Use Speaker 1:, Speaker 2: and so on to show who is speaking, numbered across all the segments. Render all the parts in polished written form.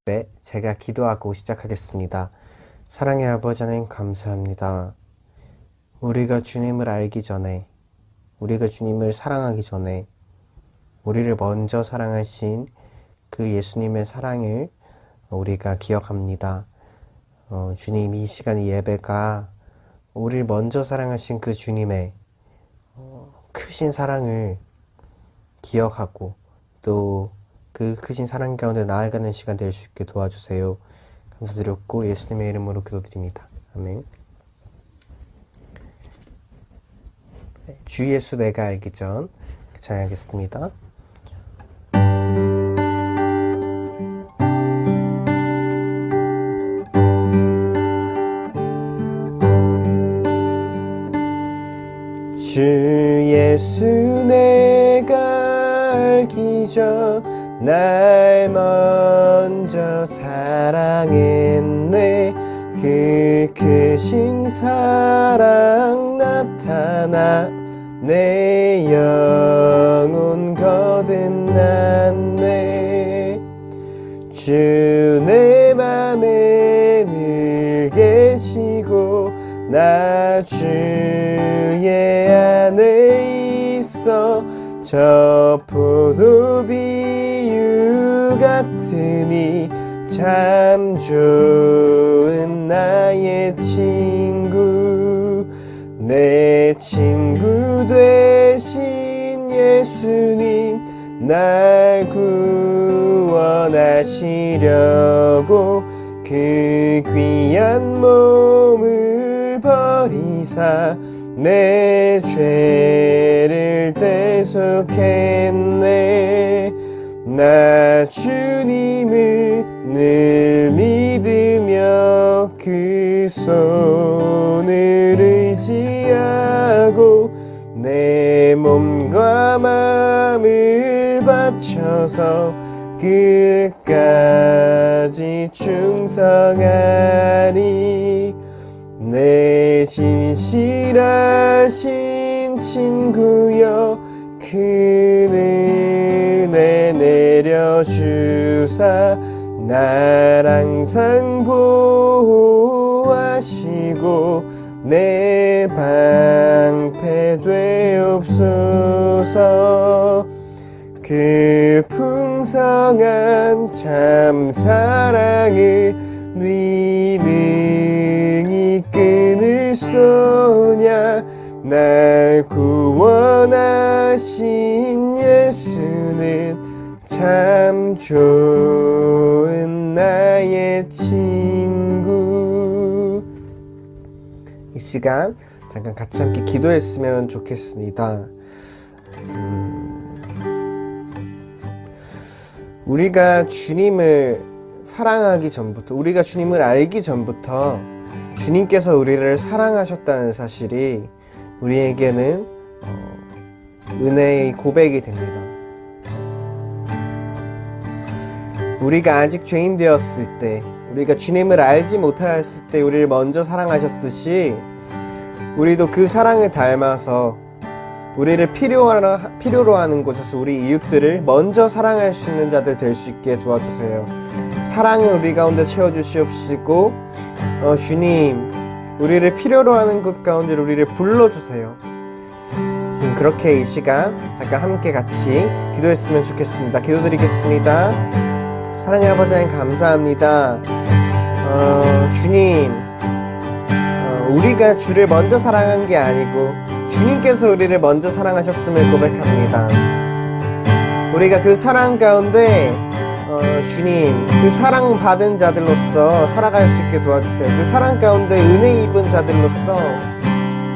Speaker 1: 예배 제가 기도하고 시작하겠습니다. 사랑의 아버지 하나님 감사합니다. 우리가 주님을 알기 전에, 우리가 주님을 사랑하기 전에 우리를 먼저 사랑하신 그 예수님의 사랑을 우리가 기억합니다. 주님, 이 시간 이 예배가 우리를 먼저 사랑하신 그 주님의 크신 사랑을 기억하고 또 그 크신 사랑 가운데 나아가는 시간 될 수 있게 도와주세요. 감사드렸고 예수님의 이름으로 기도드립니다. 아멘. 주 예수 내가 알기 전 찬양하겠습니다. 주 예수 내가 알기 전 날 먼저 사랑했네. 그 크신 사랑 나타나 내 영혼 거듭났네. 주 내 맘에 늘 계시고 나 주의 안에 있어. 저 포도비유 같으니 참 좋은 나의 친구. 내 친구 되신 예수님 날 구원하시려고 그 귀한 몸을 버리사 내 죄를 대속했네. 나 주님을 늘 믿으며 그 손을 의지하고 내 몸과 마음을 바쳐서 끝까지 충성하리. 내 진실하신 친구여 큰 은혜 내려주사 날 항상 보호하시고 내 방패 되옵소서. 그 풍성한 참 사랑을 능히 끊을 소냐. 날 구원하신 예수는 참 좋은 나의 친구. 이 시간 잠깐 같이 함께 기도했으면 좋겠습니다. 우리가 주님을 사랑하기 전부터, 우리가 주님을 알기 전부터 주님께서 우리를 사랑하셨다는 사실이 우리에게는 은혜의 고백이 됩니다. 우리가 아직 죄인 되었을 때, 우리가 주님을 알지 못하였을 때 우리를 먼저 사랑하셨듯이 우리도 그 사랑을 닮아서 우리를 필요로 하는 곳에서 우리 이웃들을 먼저 사랑할 수 있는 자들 될 수 있게 도와주세요. 사랑을 우리 가운데 채워주시옵시고 주님, 우리를 필요로 하는 곳 가운데 우리를 불러주세요. 주님, 그렇게 이 시간 잠깐 함께 같이 기도했으면 좋겠습니다. 기도드리겠습니다. 사랑의 아버지 하나님 감사합니다. 주님, 우리가 주를 먼저 사랑한 게 아니고 주님께서 우리를 먼저 사랑하셨음을 고백합니다. 우리가 그 사랑 가운데 주님, 그 사랑받은 자들로서 살아갈 수 있게 도와주세요. 그 사랑 가운데 은혜 입은 자들로서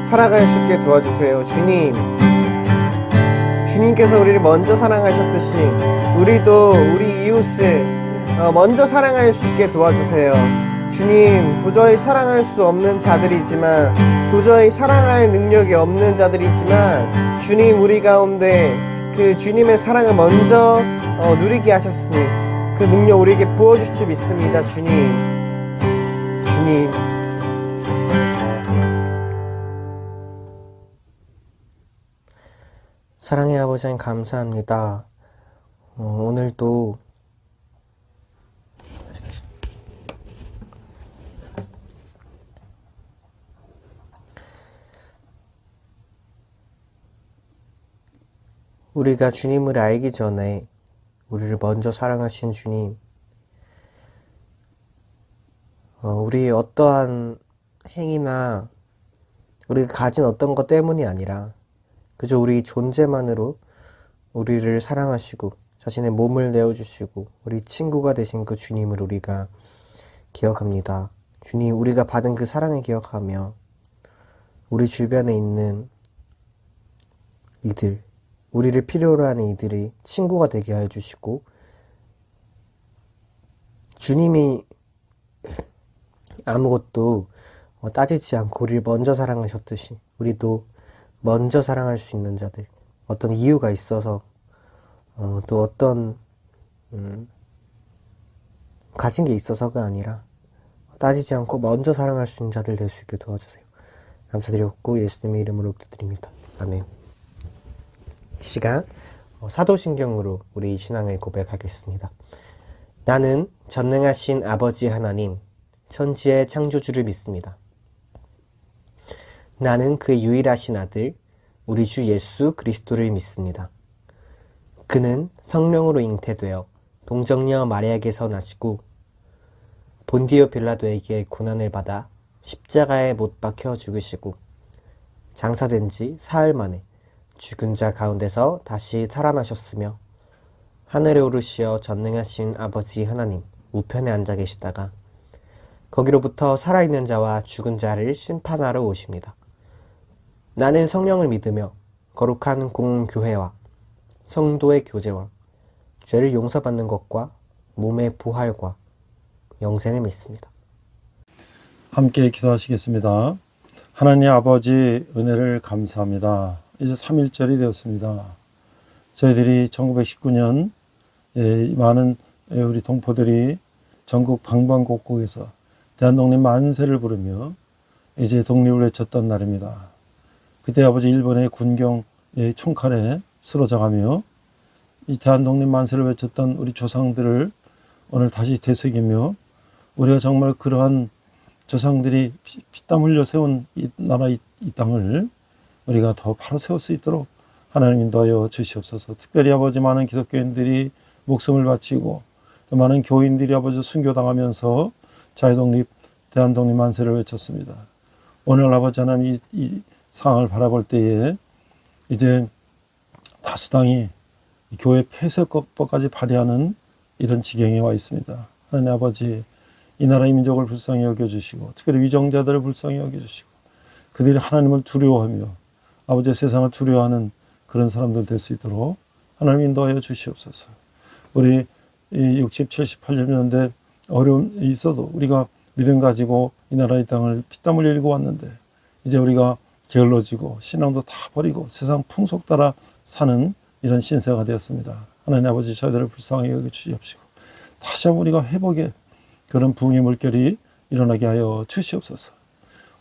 Speaker 1: 살아갈 수 있게 도와주세요. 주님, 주님께서 우리를 먼저 사랑하셨듯이 우리도 우리 이웃을 먼저 사랑할 수 있게 도와주세요. 주님, 도저히 사랑할 수 없는 자들이지만, 도저히 사랑할 능력이 없는 자들이지만 주님, 우리 가운데 그 주님의 사랑을 먼저 누리게 하셨으니 그 능력 우리에게 부어주실 줄 믿습니다. 주님, 사랑의 아버지 하나님 감사합니다. 오늘도 우리가 주님을 알기 전에 우리를 먼저 사랑하신 주님, 우리의 어떠한 행위나 우리가 가진 어떤 것 때문이 아니라 그저 우리 존재만으로 우리를 사랑하시고 자신의 몸을 내어주시고 우리 친구가 되신 그 주님을 우리가 기억합니다. 주님, 우리가 받은 그 사랑을 기억하며 우리 주변에 있는 이들, 우리를 필요로 하는 이들이 친구가 되게 해주시고 주님이 아무것도 따지지 않고 우리를 먼저 사랑하셨듯이 우리도 먼저 사랑할 수 있는 자들, 어떤 이유가 있어서 또 어떤 가진 게 있어서가 아니라 따지지 않고 먼저 사랑할 수 있는 자들 될 수 있게 도와주세요. 감사드렸고 예수님의 이름으로 기도드립니다. 아멘. 이 시간 사도신경으로 우리 신앙을 고백하겠습니다. 나는 전능하신 아버지 하나님, 천지의 창조주를 믿습니다. 나는 그의 유일하신 아들, 우리 주 예수 그리스도를 믿습니다. 그는 성령으로 잉태되어 동정녀 마리아에게서 나시고 본디오 빌라도에게 고난을 받아 십자가에 못 박혀 죽으시고 장사된 지 사흘 만에 죽은 자 가운데서 다시 살아나셨으며 하늘에 오르시어 전능하신 아버지 하나님 우편에 앉아 계시다가 거기로부터 살아있는 자와 죽은 자를 심판하러 오십니다. 나는 성령을 믿으며 거룩한 공교회와 성도의 교제와 죄를 용서받는 것과 몸의 부활과 영생을 믿습니다.
Speaker 2: 함께 기도하시겠습니다. 하나님 아버지 은혜를 감사합니다. 이제 3일절이 되었습니다. 저희들이 1919년 많은 우리 동포들이 전국 방방곡곡에서 대한독립 만세를 부르며 이제 독립을 외쳤던 날입니다. 그때 아버지 일본의 군경 총칼에 쓰러져가며 이 대한독립 만세를 외쳤던 우리 조상들을 오늘 다시 되새기며 우리가 정말 그러한 조상들이 피땀 흘려 세운 이 나라 이 땅을 우리가 더 바로 세울 수 있도록 하나님 인도하여 주시옵소서. 특별히 아버지 많은 기독교인들이 목숨을 바치고 또 많은 교인들이 아버지 순교당하면서 자유독립, 대한독립 만세를 외쳤습니다. 오늘 아버지 하나님 이 상황을 바라볼 때에 이제 다수당이 교회 폐쇄법까지 발의하는 이런 지경에 와 있습니다. 하나님 아버지 이 나라의 민족을 불쌍히 여겨주시고 특별히 위정자들을 불쌍히 여겨주시고 그들이 하나님을 두려워하며 아버지의 세상을 두려워하는 그런 사람들 될 수 있도록 하나님 인도하여 주시옵소서. 우리 60, 70, 80년대 어려움이 있어도 우리가 믿음 가지고 이 나라의 땅을 피땀 흘려 일고 왔는데 이제 우리가 게을러지고 신앙도 다 버리고 세상 풍속 따라 사는 이런 신세가 되었습니다. 하나님 아버지 저희들을 불쌍히 여겨주시옵시고 다시 한번 우리가 회복의 그런 부흥의 물결이 일어나게 하여 주시옵소서.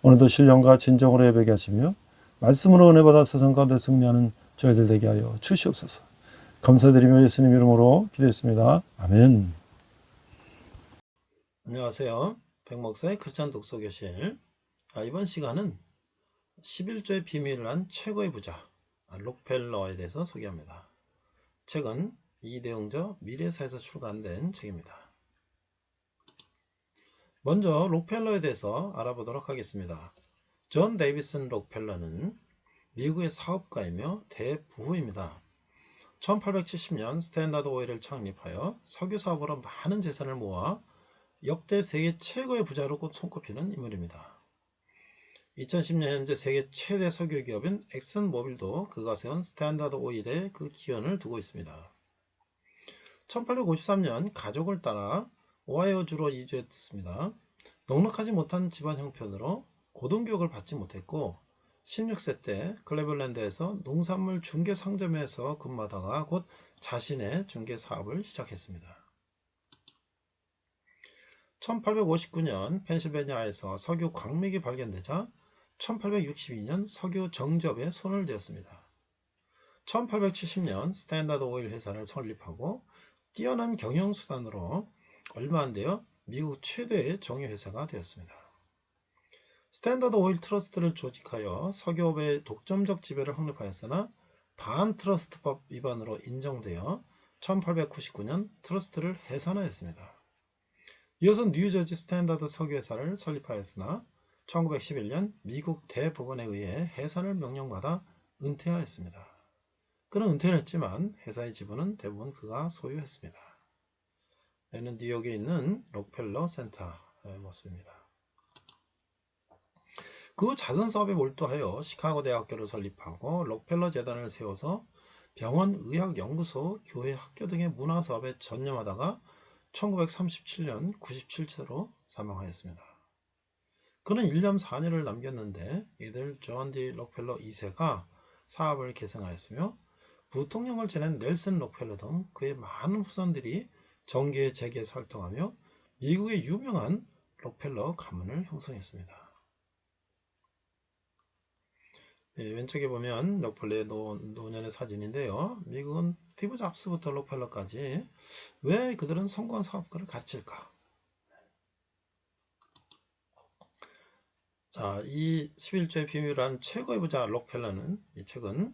Speaker 2: 오늘도 신령과 진정으로 예배게 하시며 말씀으로 은혜 받아 세상 가운데 승리하는 저희들 되게 하여 주시옵소서. 감사드리며 예수님 이름으로 기도했습니다. 아멘. 안녕하세요. 백목사의 크리스찬 독서교실. 이번 시간은 11조의 비밀을 한 최고의 부자 록펠러에 대해서 소개합니다. 책은 이대웅저 미래사에서 출간된 책입니다. 먼저 록펠러에 대해서 알아보도록 하겠습니다. 존 데이비슨 록펠러는 미국의 사업가이며 대부호입니다. 1870년 스탠다드 오일을 창립하여 석유 사업으로 많은 재산을 모아 역대 세계 최고의 부자로 손꼽히는 인물입니다. 2010년 현재 세계 최대 석유 기업인 엑슨모빌도 그가 세운 스탠다드 오일에 그 기원을 두고 있습니다. 1853년 가족을 따라 오하이오주로 이주했습니다. 넉넉하지 못한 집안 형편으로 고등교육을 받지 못했고 16세 때 클레블랜드에서 농산물 중개 상점에서 근무하다가 곧 자신의 중개 사업을 시작했습니다. 1859년 펜실베니아에서 석유 광맥이 발견되자 1862년 석유 정접에 손을 대었습니다. 1870년 스탠다드 오일 회사를 설립하고 뛰어난 경영수단으로 얼마 안 되어 미국 최대의 정유회사가 되었습니다. 스탠다드 오일 트러스트를 조직하여 석유업의 독점적 지배를 확립하였으나 반트러스트법 위반으로 인정되어 1899년 트러스트를 해산하였습니다. 이어서 뉴저지 스탠다드 석유회사를 설립하였으나 1911년 미국 대법원에 의해 해산을 명령받아 은퇴하였습니다. 그는 은퇴를 했지만 회사의 지분은 대부분 그가 소유했습니다. 여기는 뉴욕에 있는 록펠러 센터의 모습입니다. 그 후 자선사업에 몰두하여 시카고 대학교를 설립하고 록펠러 재단을 세워서 병원, 의학연구소, 교회, 학교 등의 문화사업에 전념하다가 1937년 97세로 사망하였습니다. 그는 1년 4년을 남겼는데 이들 존 D 록펠러 2세가 사업을 계승하였으며 부통령을 지낸 넬슨 록펠러 등 그의 많은 후손들이 정계의 재계에서 활동하며 미국의 유명한 록펠러 가문을 형성했습니다. 왼쪽에 보면 록펠러의 노년의 사진인데요. 미국은 스티브 잡스부터 록펠러까지 왜 그들은 성공한 사업가를 가르칠까? 자, 이 11조의 비밀이라는 최고의 부자 록펠러는 이 책은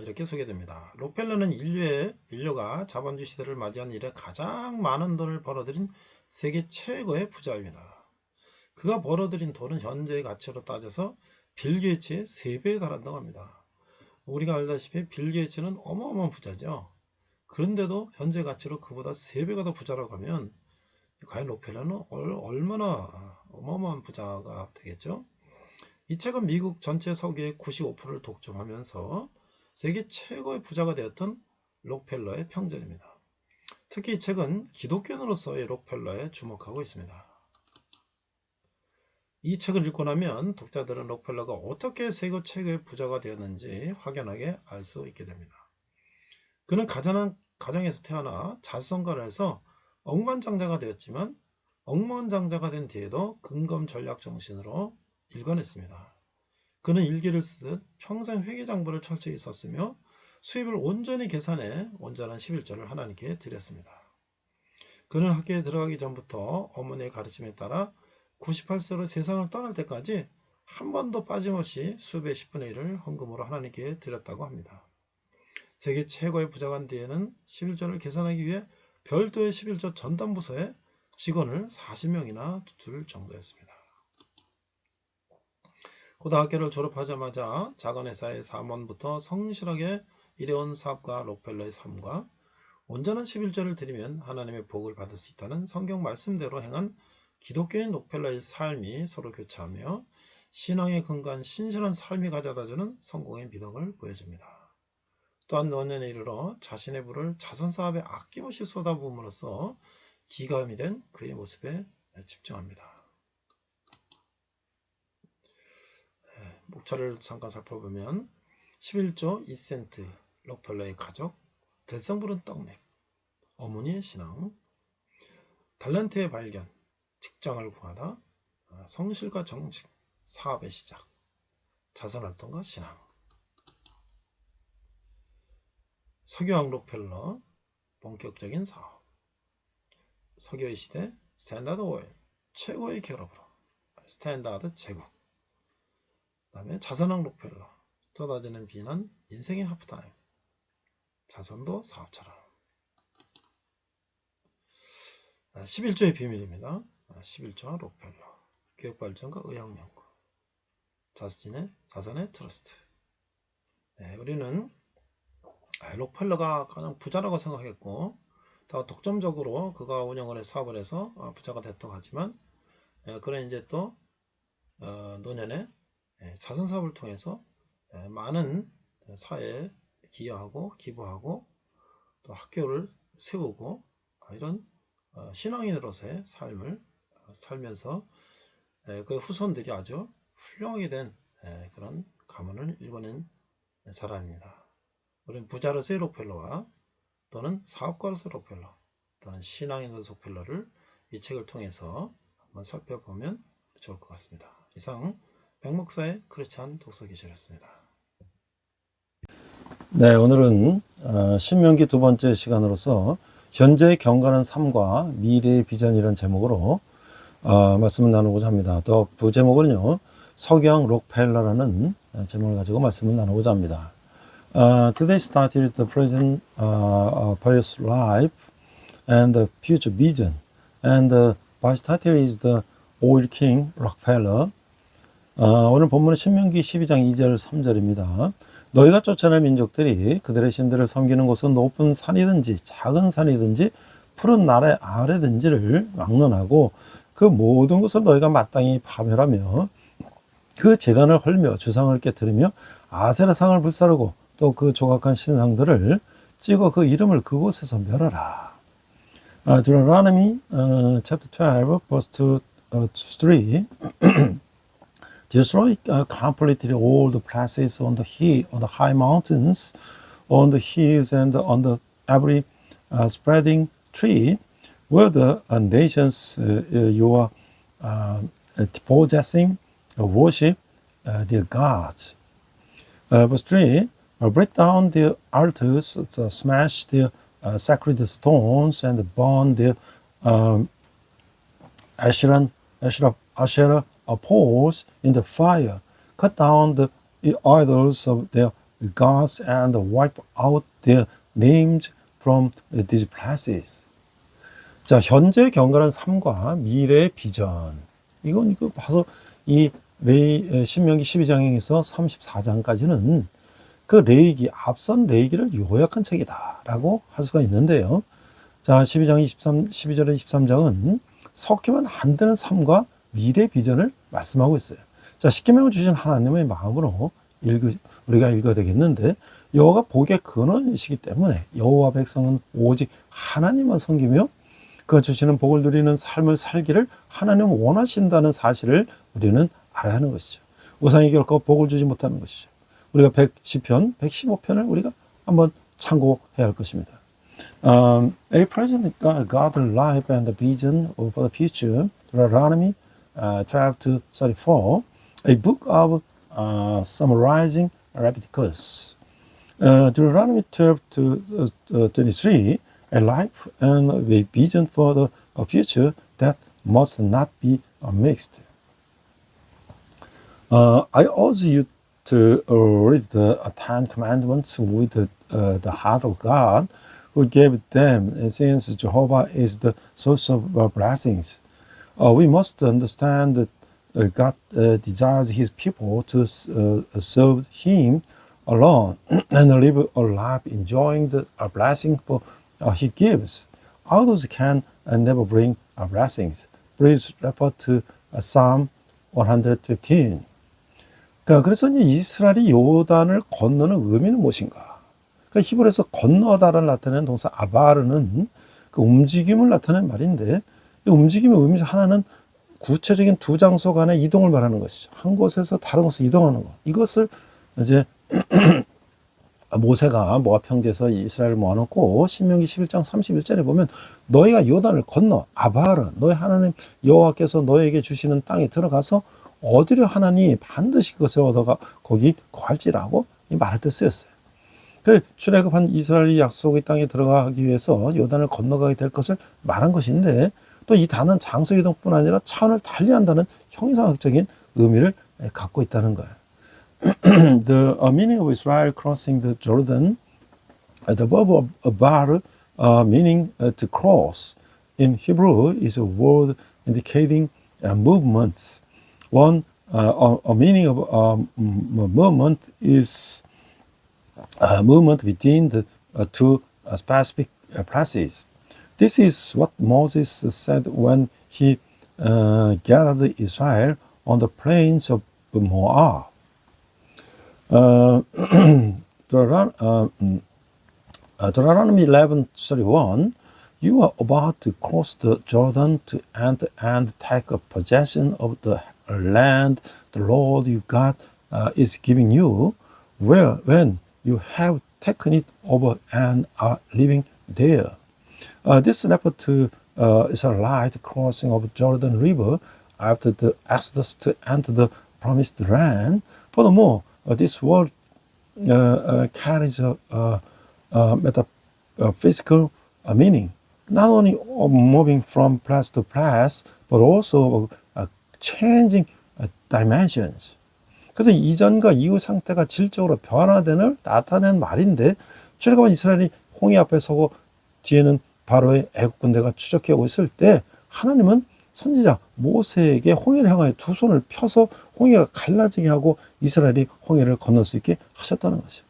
Speaker 2: 이렇게 소개됩니다. 록펠러는 인류가 자본주의 시대를 맞이한 이래 가장 많은 돈을 벌어들인 세계 최고의 부자입니다. 그가 벌어들인 돈은 현재의 가치로 따져서 빌 게이츠의 3배에 달한다고 합니다. 우리가 알다시피 빌 게이츠는 어마어마한 부자죠. 그런데도 현재 가치로 그보다 3배가 더 부자라고 하면 과연 록펠러는 얼마나 어마어마한 부자가 되겠죠? 이 책은 미국 전체 석유의 95%를 독점하면서 세계 최고의 부자가 되었던 록펠러의 평전입니다. 특히 이 책은 기독교인으로서의 록펠러에 주목하고 있습니다. 이 책을 읽고 나면 독자들은 록펠러가 어떻게 세계 최고의 부자가 되었는지 확연하게 알 수 있게 됩니다. 그는 가난한 가정에서 태어나 자수성가를 해서 억만장자가 되었지만 억만장자가 된 뒤에도 근검전략 정신으로 일관했습니다. 그는 일기를 쓰듯 평생 회계장부를 철저히 썼으며 수입을 온전히 계산해 온전한 11조를 하나님께 드렸습니다. 그는 학교에 들어가기 전부터 어머니의 가르침에 따라 98세로 세상을 떠날 때까지 한 번도 빠짐없이 수배 10분의 1을 헌금으로 하나님께 드렸다고 합니다. 세계 최고의 부자가 된 뒤에는 11조를 계산하기 위해 별도의 11조 전담부서에 직원을 40명이나 둘 정도였습니다. 고등학교를 졸업하자마자 작은 회사의 사원부터 성실하게 일해온 사업가 록펠러의 삶과 온전한 11조를 드리면 하나님의 복을 받을 수 있다는 성경 말씀대로 행한 기독교인 록펠러의 삶이 서로 교차하며 신앙에 근거한 신실한 삶이 가져다주는 성공의 미덕을 보여줍니다. 또한 노년에 이르러 자신의 부를 자선사업에 아낌없이 쏟아부음으로써 기감이 된 그의 모습에 집중합니다. 목차를 잠깐 살펴보면 11조 2센트 록펠러의 가족, 들성부른 떡잎, 어머니의 신앙, 달란트의 발견, 직장을 구하다, 성실과 정직, 사업의 시작, 자선활동과 신앙, 석유왕 록펠러, 본격적인 사업, 석유의 시대, 스탠다드 오일, 최고의 기업으로, 스탠다드 제국, 그 다음에 자선왕 록펠러, 쏟아지는 비난, 인생의 하프타임, 자선도 사업처럼. 11조의 비밀입니다. 11조 록펠러, 교육발전과 의학연구, 자선의 트러스트. 우리는 록펠러가 가장 부자라고 생각했고 더 독점적으로 그가 운영을 해 사업을 해서 부자가 됐다고 하지만 그는 이제 또 노년에 자선사업을 통해서 많은 사회에 기여하고 기부하고 또 학교를 세우고 이런 신앙인으로서의 삶을 살면서 그 후손들이 아주 훌륭하게 된 그런 가문을 일궈낸 사람입니다. 우리는 부자로서의 록펠러와 또는 사업가로서의 록펠러 또는 신앙인으로서의 록펠러를 이 책을 통해서 한번 살펴보면 좋을 것 같습니다. 이상 백목사의 크리스찬 독서기실이었습니다.
Speaker 3: 네, 오늘은 신명기 두 번째 시간으로서 현재의 경건한 삶과 미래의 비전이라는 제목으로 말씀을 나누고자 합니다. 또 부제목은요, 석유왕 록펠러라는 제목을 가지고 말씀을 나누고자 합니다.
Speaker 2: Today started the present pious life and the future vision. And the vice title is the Oil King Rockefeller. 오늘 본문은 신명기 12장 2절 3절입니다. 너희가 쫓아낼 민족들이 그들의 신들을 섬기는 곳은 높은 산이든지 작은 산이든지 푸른 나라 아래든지를 막론하고 그 모든 것을 너희가 마땅히 파멸하며 그 제단을 헐며 주상을 깨뜨리며 아세라상을 불사르고 또 그 조각한 신상들을 찍어 그 이름을 그곳에서 멸하라. Deuteronomy chapter 12 verse 2 3 Destroy completely all the places on the hill, on the high mountains, on the hills, and on the every spreading tree, where the nations you are possessing worship their gods. Verse 3 Break down their altars, smash their sacred stones, and burn their Asherah poles in the fire. Cut down the idols of their gods and wipe out their names from these places. 자, 현재 경건한 삶과 미래의 비전. 이거 봐서 이 신명기 12장에서 34장까지는 그 레위기, 앞선 레위기를 요약한 책이다라고 할 수가 있는데요. 자, 12장 12절에 23장은 섞이면 안 되는 삶과 미래 비전을 말씀하고 있어요. 자, 십계명을 주신 하나님의 마음으로 우리가 읽어야 되겠는데, 여호와가 복의 근원이시기 때문에 여호와 백성은 오직 하나님만 섬기며 그 주시는 복을 누리는 삶을 살기를 하나님 원하신다는 사실을 우리는 알아야 하는 것이죠. 우상이 결코 복을 주지 못하는 것이죠. 우리가 110편, 115편을 우리가 한번 참고해야 할 것입니다. A present godly life and the vision for the future, Deuteronomy 12 to 34, a book of summarizing Leviticus. Deuteronomy 12 to 23, a life and a vision for the future that must not be mixed. I urge you to read the Ten Commandments with the heart of God, who gave them, since Jehovah is the source of blessings. We must understand that God desires His people to serve Him alone and live a life enjoying the blessing He gives. Others can never bring blessings. Please refer to Psalm 115. 그래서 이제 이스라엘이 요단을 건너는 의미는 무엇인가? 그러니까 히브리에서 건너다를 나타내는 동사 아바르는 그 움직임을 나타내는 말인데, 이 움직임의 의미 중 하나는 구체적인 두 장소 간의 이동을 말하는 것이죠. 한 곳에서 다른 곳으로 이동하는 것. 이것을 이제 모세가 모압 평지에서 이스라엘을 모아놓고 신명기 11장 31절에 보면 너희가 요단을 건너 아바르 너희 하나님 여호와께서 너희에게 주시는 땅에 들어가서 어디로 하나니 반드시 그것을 얻어가 거기 거할지라고 이 말할 때 쓰였어요. 그 출애굽한 이스라엘이 약속의 땅에 들어가기 위해서 요단을 건너가게 될 것을 말한 것인데, 또 이 단어는 장소 이동뿐 아니라 차원을 달리한다는 형상학적인 의미를 갖고 있다는 거예요. The meaning of Israel crossing the Jordan, the verb abar, meaning to cross, in Hebrew is a word indicating movements. One a meaning of movement is movement between the two specific places. This is what Moses said when he gathered Israel on the plains of Moab. Deuteronomy 11:31, you are about to cross the Jordan to enter and take possession of the land the Lord your God is giving you, when you have taken it over and are living there. This refers to Israelite crossing of Jordan River after the Exodus to enter the promised land. Furthermore, this word carries a metaphysical meaning, not only of moving from place to place, but also changing dimensions. 그래서 이전과 이후 상태가 질적으로 변화됨을 나타낸 말인데, 출애굽한 이스라엘이 홍해 앞에 서고 뒤에는 바로의 애국 군대가 추적해 오고 있을 때 하나님은 선지자 모세에게 홍해를 향하여 두 손을 펴서 홍해가 갈라지게 하고 이스라엘이 홍해를 건널 수 있게 하셨다는 거죠.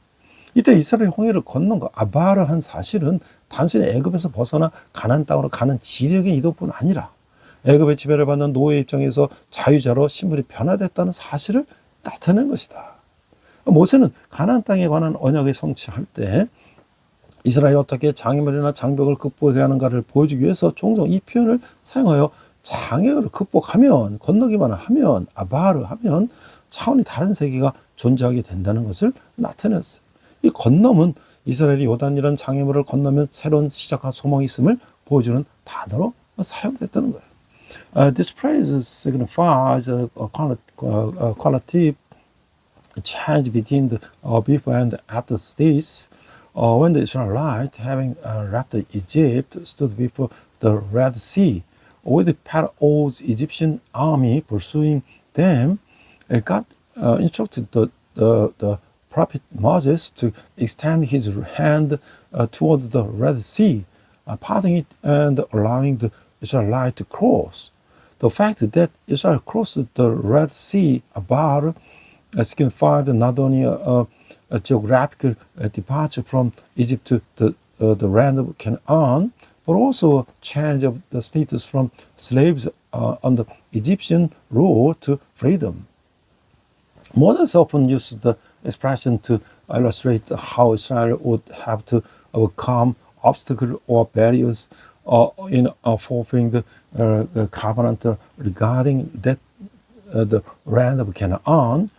Speaker 2: 이때 이스라엘이 홍해를 건넌 거, 아바를 한 사실은 단순히 애굽에서 벗어나 가나안 땅으로 가는 지력의 이동뿐 아니라 애굽의 지배를 받는 노예 입장에서 자유자로 신분이 변화됐다는 사실을 나타낸 것이다. 모세는 가나안 땅에 관한 언약을 성취할 때 이스라엘이 어떻게 장애물이나 장벽을 극복해야 하는가를 보여주기 위해서 종종 이 표현을 사용하여 장애를 극복하면, 건너기만 하면, 아바르 하면 차원이 다른 세계가 존재하게 된다는 것을 나타냈어요. 이 건너은 이스라엘이 요단이라는 장애물을 건너면 새로운 시작과 소망이 있음을 보여주는 단어로 사용됐다는 거예요. This phrase signifies a qualitative change between the before and after states. When the Israelites, having left Egypt, stood before the Red Sea, with Pharaoh's Egyptian army pursuing them, God instructed the prophet Moses to extend his hand towards the Red Sea, parting it and allowing the Israelites to cross. The fact that Israel crossed the Red Sea about signified not only a geographical departure from Egypt to the land of Canaan, but also a change of the status from slaves under Egyptian rule to freedom. Moses often used the expression to illustrate how Israel would have to overcome obstacles or barriers in fulfilling the covenant regarding that the land of Canaan.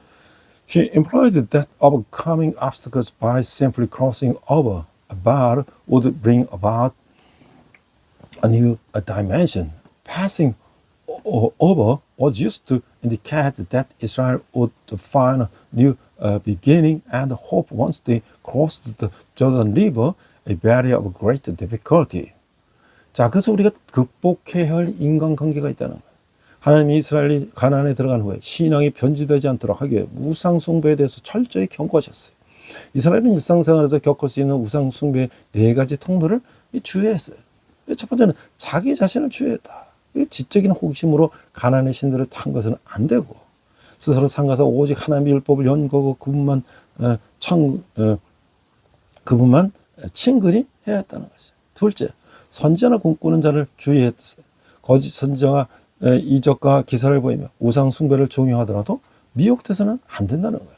Speaker 2: He implied that overcoming obstacles by simply crossing over a bar would bring about a new dimension. Passing over was used to indicate that Israel would find a new beginning and hope once they crossed the Jordan River, a barrier of great difficulty. 자, 그래서 우리가 극복해야 할 인간관계가 있다는 거예요. 하나님이 이스라엘이 가나안에 들어간 후에 신앙이 변질되지 않도록 하기 위해 우상숭배에 대해서 철저히 경고하셨어요. 이스라엘은 일상생활에서 겪을 수 있는 우상숭배의 4가지 통로를 주의했어요. 첫 번째는 자기 자신을 주의했다. 지적인 호기심으로 가나안의 신들을 탄 것은 안 되고, 스스로 삼가서 오직 하나님의 율법을 연구하고 그분만 친근히 해야 했다는 것이죠. 둘째, 선지자나 꿈꾸는 자를 주의했어요. 거짓 선지자가 이적과 기사를 보이며 우상 숭배를 종용하더라도 미혹돼서는 안 된다는 거예요.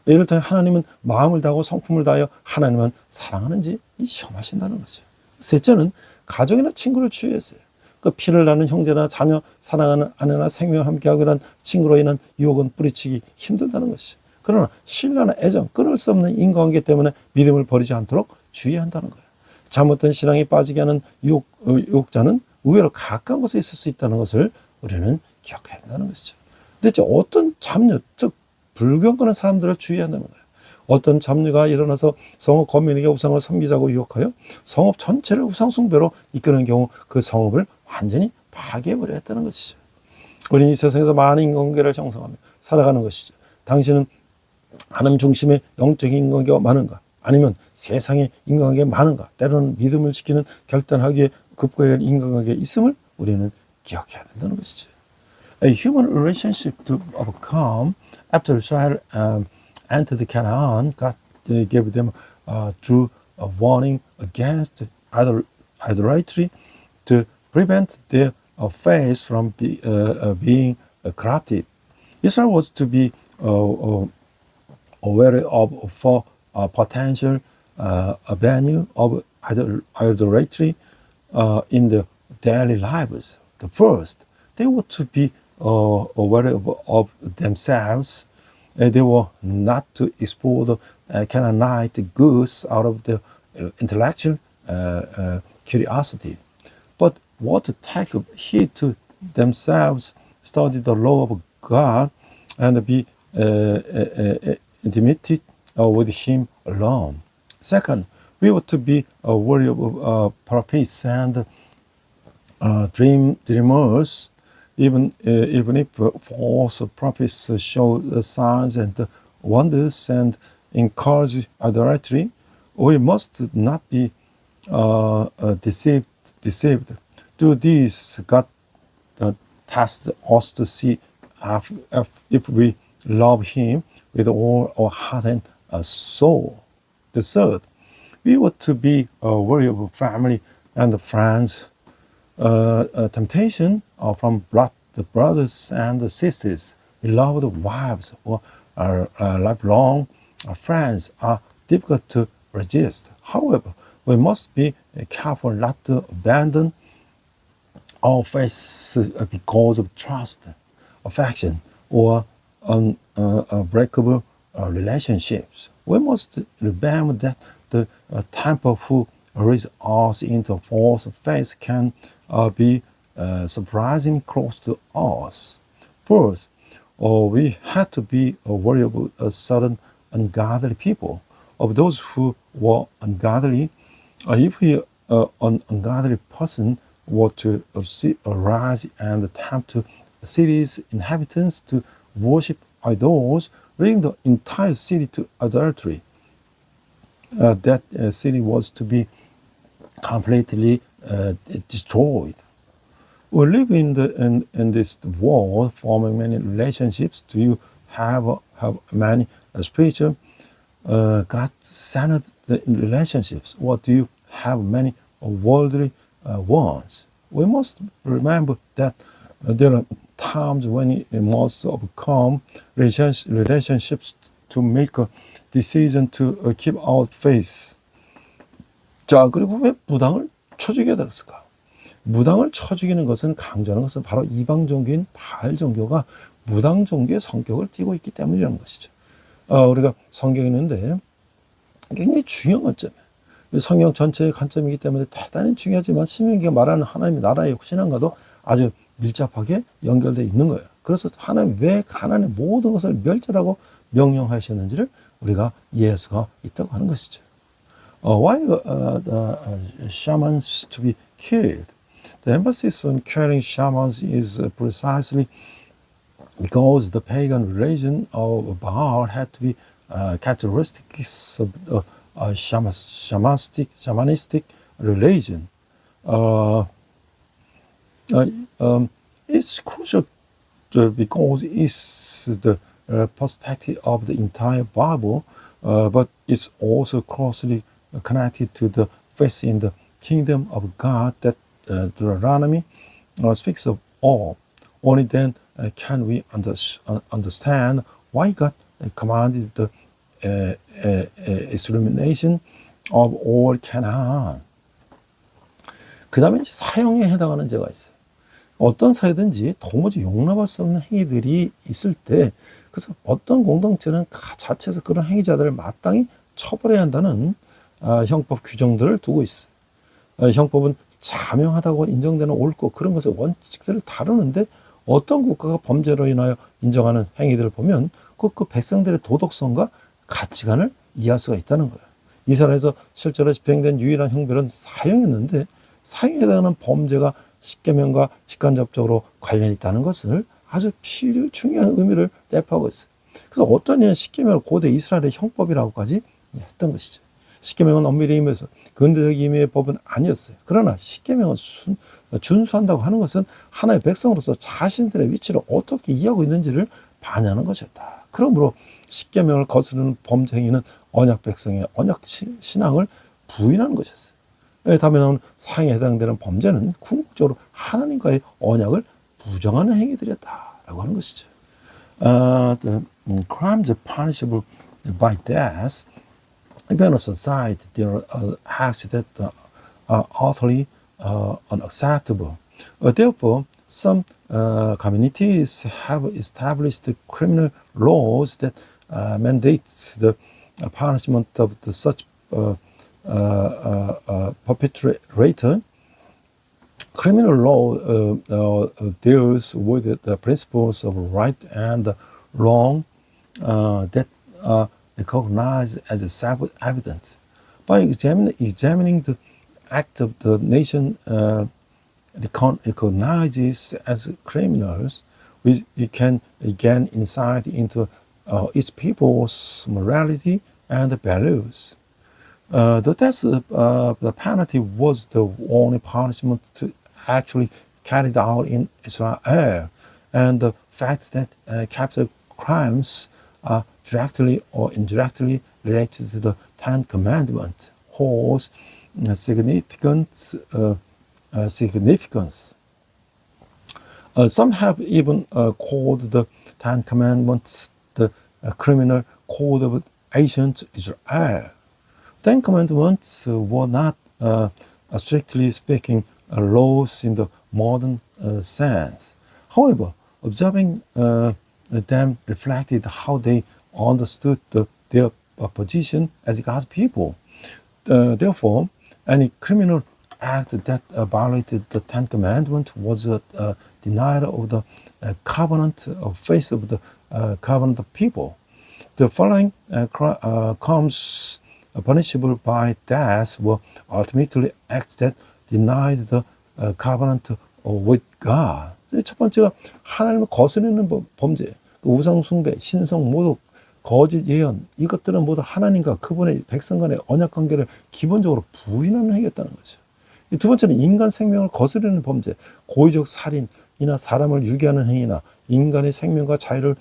Speaker 2: 이를 통해 하나님은 마음을 다하고 성품을 다하여 하나님은 사랑하는지 시험하신다는 거죠. 셋째는 가족이나 친구를 주의했어요. 그 피를 나는 형제나 자녀, 사랑하는 아내나 생명을 함께하고 이런 친구로 인한 유혹은 뿌리치기 힘들다는 것이죠. 그러나 신뢰나 애정, 끊을 수 없는 인간관계 때문에 믿음을 버리지 않도록 주의한다는 거예요. 잘못된 신앙에 빠지게 하는 유혹자는 의외로 가까운 곳에 있을 수 있다는 것을 우리는 기억해야 한다는 것이죠. 근데 어떤 잡녀, 즉 불경건한 사람들을 주의해야 한다는 거예요. 어떤 잡녀가 일어나서 성읍 거민에게 우상을 섬기자고 유혹하여 성읍 전체를 우상 숭배로 이끄는 경우 그 성읍을 완전히 파괴해버려야 했다는 것이죠. 우리는 이 세상에서 많은 인간관계를 형성하며 살아가는 것이죠. 당신은 하나님 중심의 영적인 인간관계가 많은가? 아니면 세상의 인간관계가 많은가? 때로는 믿음을 지키는 결단하기에 급거할 인간관계에 있음을 우리는 기억해야 된다는 것이죠. A human relationship to overcome after Israel entered Canaan, God gave them true warning against idolatry to prevent their faith from being corrupted. Israel was to be aware of four potential avenue of idolatry in the daily lives. The first, they were to be aware of themselves. They were not to explore the Canaanite goods out of the intellectual curiosity, but were to take heed to themselves, study the law of God, and be intimate with Him alone. Second, we were to be wary of prophets and dreamers.
Speaker 3: even if false prophets show the signs and wonders and encourage idolatry, we must not be deceived. Through this, God tests us to see if we love Him with all our heart and soul. The third, we ought to be worried about family and friends. Temptation from the brothers and the sisters, beloved wives, or lifelong friends are difficult to resist. However, we must be careful not to abandon our faith because of trust, affection, or unbreakable relationships. We must remember that the temper who leads us into false faith can be surprisingly close to us. First, we had to be worried about a certain ungodly people. Of those who were ungodly, if an ungodly person were to arise and tempt the city's inhabitants to worship idols, leading the entire city to adultery, that city was to be completely destroyed. We live in this world, forming many relationships. Do you have many spiritual God-centered relationships, or do you have many worldly ones? We must remember that there are times when we must overcome relationships to make a decision to keep our faith. 자, 그리고 왜 무당을 쳐 죽여야 됐을까? 무당을 쳐 죽이는 것은, 강조하는 것은 바로 이방 종교인 바알 종교가 무당 종교의 성격을 띠고 있기 때문이라는 것이죠. 우리가 성경이 있는데 굉장히 중요한 관점이에요. 성경 전체의 관점이기 때문에 대단히 중요하지만 신명기가 말하는 하나님의 나라의 신앙과도 아주 밀접하게 연결되어 있는 거예요. 그래서 하나님 왜 가나안의 모든 것을 멸절하고 명령하셨는지를 우리가 이해할 수가 있다고 하는 것이죠. Why shamans to be killed? The emphasis on killing shamans is precisely because the pagan religion of Baal had to be characteristics of shamanistic religion. It's crucial because it's the perspective of the entire Bible, but it's also closely connected to the faith in the kingdom of God that Deuteronomy speaks of all. Only then can we understand why God commanded the extermination of all Canaan. 그 다음에 사형에 해당하는 죄가 있어요. 어떤 사회든지 도무지 용납할 수 없는 행위들이 있을 때, 그래서 어떤 공동체는 자체에서 그런 행위자들을 마땅히 처벌해야 한다는 형법 규정들을 두고 있어요. 형법은 자명하다고 인정되는 옳고 그런 것의 원칙들을 다루는데, 어떤 국가가 범죄로 인하여 인정하는 행위들을 보면 그 백성들의 도덕성과 가치관을 이해할 수가 있다는 거예요. 이스라엘에서 실제로 집행된 유일한 형벌은 사형이었는데, 사형에 해당하는 범죄가 십계명과 직간접적으로 관련이 있다는 것을 아주 중요한 의미를 내포하고 있어요. 그래서 어떤 이는 십계명을 고대 이스라엘의 형법이라고까지 했던 것이죠. 십계명은 엄밀히 의미에서 근대적 의미의 법은 아니었어요. 그러나 십계명은 준수한다고 하는 것은 하나의 백성으로서 자신들의 위치를 어떻게 이해하고 있는지를 반영하는 것이었다. 그러므로 십계명을 거스르는 범죄 행위는 언약 백성의 언약 신앙을 부인하는 것이었어요. 다음에 나오는 사형에 해당되는 범죄는 궁극적으로 하나님과의 언약을 부정하는 행위들이었다라고 하는 것이죠. The crimes punishable by death, even a society, there are acts that are utterly unacceptable. Therefore, some communities have established criminal laws that mandate the punishment of such perpetrator. Criminal law deals with the principles of right and wrong that are recognized as self-evident. By examining the act of the nation recognizes as criminals, we can gain insight into each people's morality and values. The death the penalty was the only punishment actually carried out in Israel, and the fact that capital crimes are directly or indirectly related to the Ten Commandments holds significance. Some have even called the Ten Commandments the criminal code of ancient Israel. Ten Commandments were not, strictly speaking, laws in the modern sense. However, observing them reflected how they understood their position as God's people. Therefore, any criminal act that violated the Ten Commandments was a denial of the covenant of faith of the covenant of people. The following crimes punishable by death were ultimately acts that denied the covenant with God. 첫 번째가 하나님을 거스르는 범죄, 우상 숭배, 신성 모독, 거짓 예언, 이것들은 모두 하나님과 그분의 백성 간의 언약 관계를 기본적으로 부인하는 행위였다는 거죠. 두 번째는 인간 생명을 거스르는 범죄, 고의적 살인이나 사람을 유기하는 행위나 인간의 생명과 자유를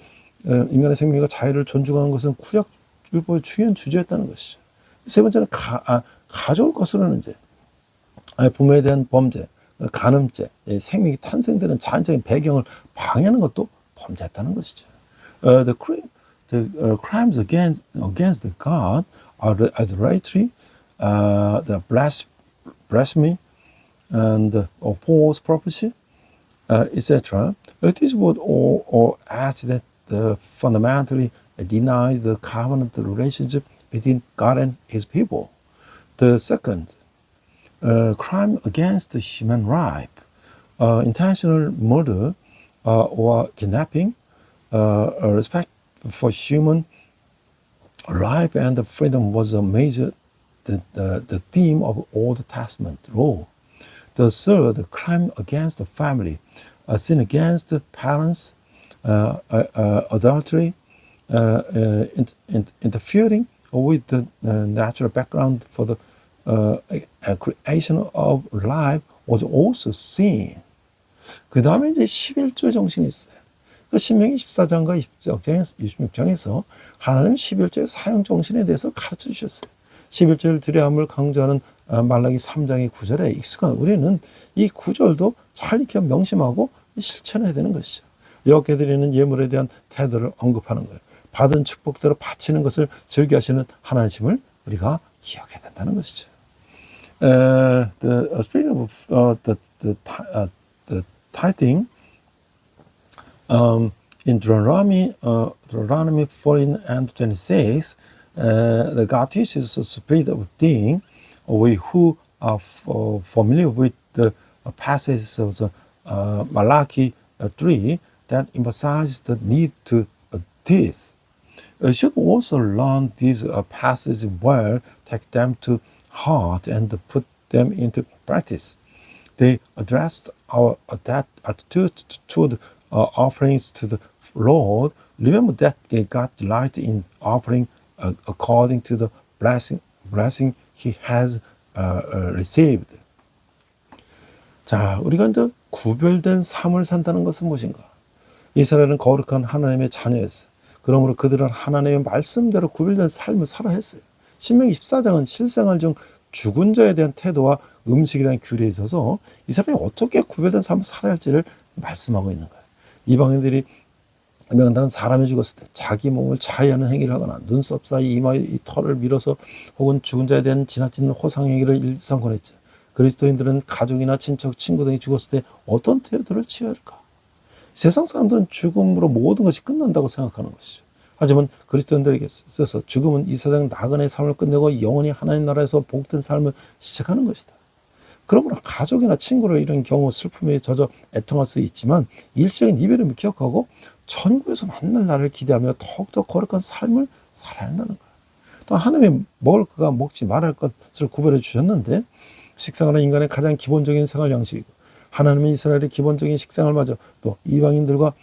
Speaker 3: 존중하는 것은 구약율법의 중요한 주제였다는 것이죠. 세 번째는 가족을 거스르는 죄, 부모에 대한 범죄, 간음죄, 생명이 탄생되는 자연적인 배경을 방해하는 것도 범죄였다는 것이죠. The crimes against God are the adultery, the blasphemy, and false prophecy, etc. These would all acts that fundamentally deny the covenant relationship between God and His people. The second, crime against human life, intentional murder or kidnapping, respect for human life and freedom was a major the theme of Old Testament law. The third, crime against the family, sin against the parents, adultery, interfering with the natural background for the creation of life was also sin. 그 다음에 이제 11조 정신이 있어요. 그 신명기 14장과 26장에서 하나님 11조의 사용 정신에 대해서 가르쳐 주셨어요. 11조를 드려함을 강조하는 말라기 3장의 9절에 익숙한 우리는 이 9절도 잘 익혀 명심하고 실천해야 되는 것이죠. 여호와께 드리는 예물에 대한 태도를 언급하는 거예요. 받은 축복대로 바치는 것을 즐겨하시는 하나님을 우리가 기억해야 된다는 것이죠. The spirit of the tithing in Deuteronomy 14 and 26, the God teaches the spirit of thing. We who are familiar with the passages of the Malachi 3 that emphasize the need to this. Should also learn these passages well, take them to heart, and put them into practice. They addressed our attitude toward offerings to the Lord. Remember that God delights in offering according to the blessing He has received. 자, 우리가 이제 구별된 삶을 산다는 것은 무엇인가? 이스라엘은 거룩한 하나님의 자녀였어요. 그러므로 그들은 하나님의 말씀대로 구별된 삶을 살아야 했어요. 신명기 14장은 실생활 중 죽은 자에 대한 태도와 음식에 대한 규례에 있어서 이 사람이 어떻게 구별된 삶을 살아야 할지를 말씀하고 있는 거예요. 이방인들이 명단은 사람이 죽었을 때 자기 몸을 자해하는 행위를 하거나 눈썹 사이 이마에 이 털을 밀어서 혹은 죽은 자에 대한 지나치는 호상 행위를 일삼곤 했죠. 그리스도인들은 가족이나 친척, 친구 등이 죽었을 때 어떤 태도를 취해야 할까? 세상 사람들은 죽음으로 모든 것이 끝난다고 생각하는 것이죠. 하지만 그리스도인들에게 있어서 죽음은 이 세상 나그네의 삶을 끝내고 영원히 하나님 나라에서 복된 삶을 시작하는 것이다. 그러므로 가족이나 친구를 이런 경우 슬픔에 젖어 애통할 수 있지만 일시적인 이별을 기억하고 천국에서 만날 날을 기대하며 더욱더 거룩한 삶을 살아야 한다는 거예요. 또 하나님이 먹을 것과 먹지 말할 것을 구별해 주셨는데 식사는 인간의 가장 기본적인 생활 양식이고 하나님은 이스라엘의 기본적인 식생을 마저 또 이방인들과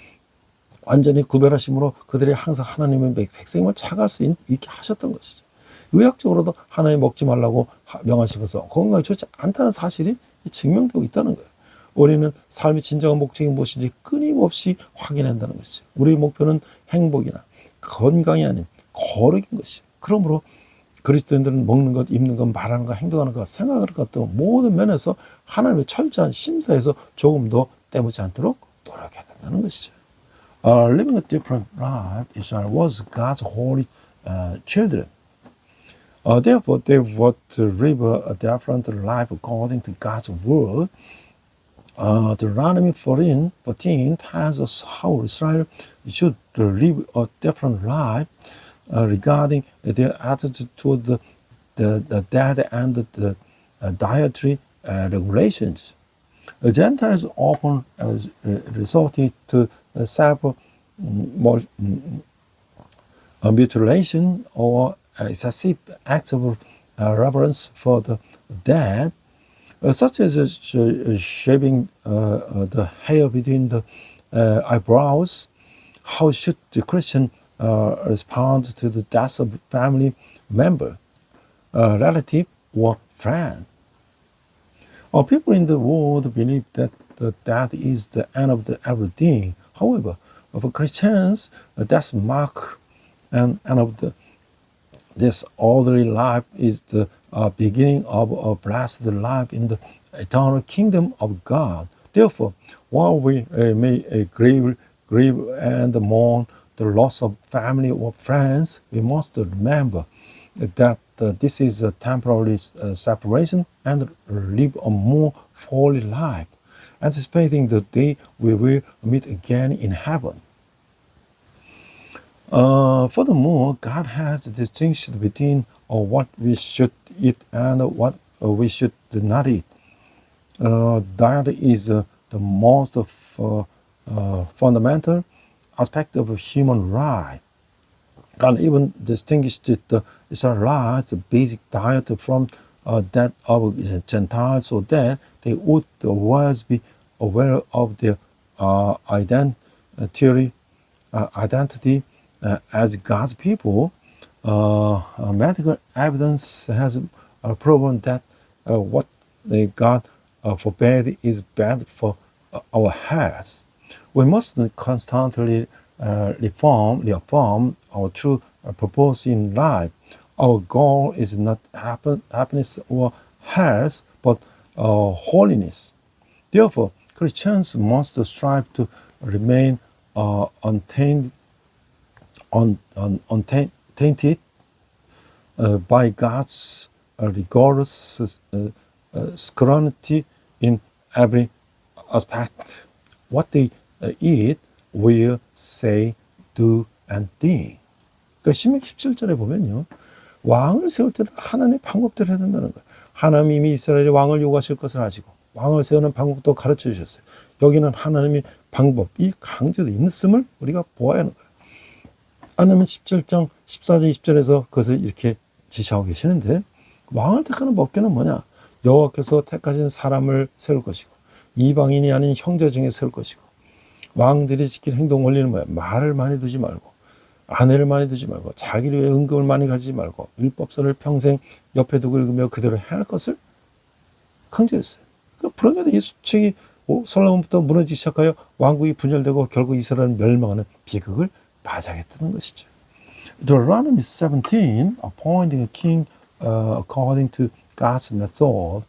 Speaker 3: 완전히 구별하심으로 그들이 항상 하나님의 백성임을 착할 수 있게 하셨던 것이죠. 의학적으로도 하나님 먹지 말라고 명하시고서 건강에 좋지 않다는 사실이 증명되고 있다는 거예요. 우리는 삶의 진정한 목적이 무엇인지 끊임없이 확인한다는 것이죠. 우리의 목표는 행복이나 건강이 아닌 거룩인 것이죠. 그러므로 그리스도인들은 먹는 것, 입는 것, 말하는 것, 행동하는 것, 생각하는 것 등 모든 면에서 하나님의 철저한 심사에서 조금 더 떼묻지 않도록 노력해야 된다는 것이죠. Living a different life, Israel was God's holy children. Therefore, they were to live a different life according to God's word. Deuteronomy 14 tells us how Israel should live a different life regarding their attitude toward the dead and the dietary regulations. The Gentiles often resorted to self-mutilation or excessive acts of reverence for the dead, such as shaving the hair between the eyebrows. How should the Christian respond to the death of a family member, relative, or friend? People in the world believe that death is the end of everything. However, for Christians, death marks an end of this orderly life is the beginning of a blessed life in the eternal kingdom of God. Therefore, while we may grieve and mourn the loss of family or friends, we must remember that this is a temporary separation and live a more holy life, anticipating the day we will meet again in heaven. Furthermore, God has distinction between what we should eat and what we should not eat. Diet is the most fundamental aspect of human life. God even distinguished the Israelites' basic diet from that of Gentiles so that they would always be aware of their identity as God's people. Medical evidence has proven that what God forbade is bad for our health. We must constantly reaffirm our true purpose in life. Our goal is not happiness or health, but holiness. Therefore, Christians must strive to remain untainted by God's rigorous scrutiny in every aspect. What they eat, will, say, do, and think. 그러니까 신명기 17절에 보면요. 왕을 세울 때는 하나님의 방법대로 해야 된다는 거예요. 하나님이 이스라엘의 왕을 요구하실 것을 아시고 왕을 세우는 방법도 가르쳐 주셨어요. 여기는 하나님의 방법이 강조되어 있음을 우리가 보아야 하는 거예요. 하나님은 17장 14절 20절에서 그것을 이렇게 지시하고 계시는데 왕을 택하는 법궤는 뭐냐? 여호와께서 택하신 사람을 세울 것이고 이방인이 아닌 형제 중에 세울 것이고 왕들이 지킬 행동 원리는 뭐야? 말을 많이 두지 말고 아내를 많이 두지 말고 자기를 위해 은금을 많이 가지지 말고 율법서를 평생 옆에 두고 읽으며 그대로 해야 할 것을 강조했어요. 그러니까 불행하게 이 수칙이 솔로몬부터 무너지기 시작하여 왕국이 분열되고 결국 이스라엘은 멸망하는 비극을 맞이하겠다는 것이죠. Deuteronomy 17, appointing a king according to God's method.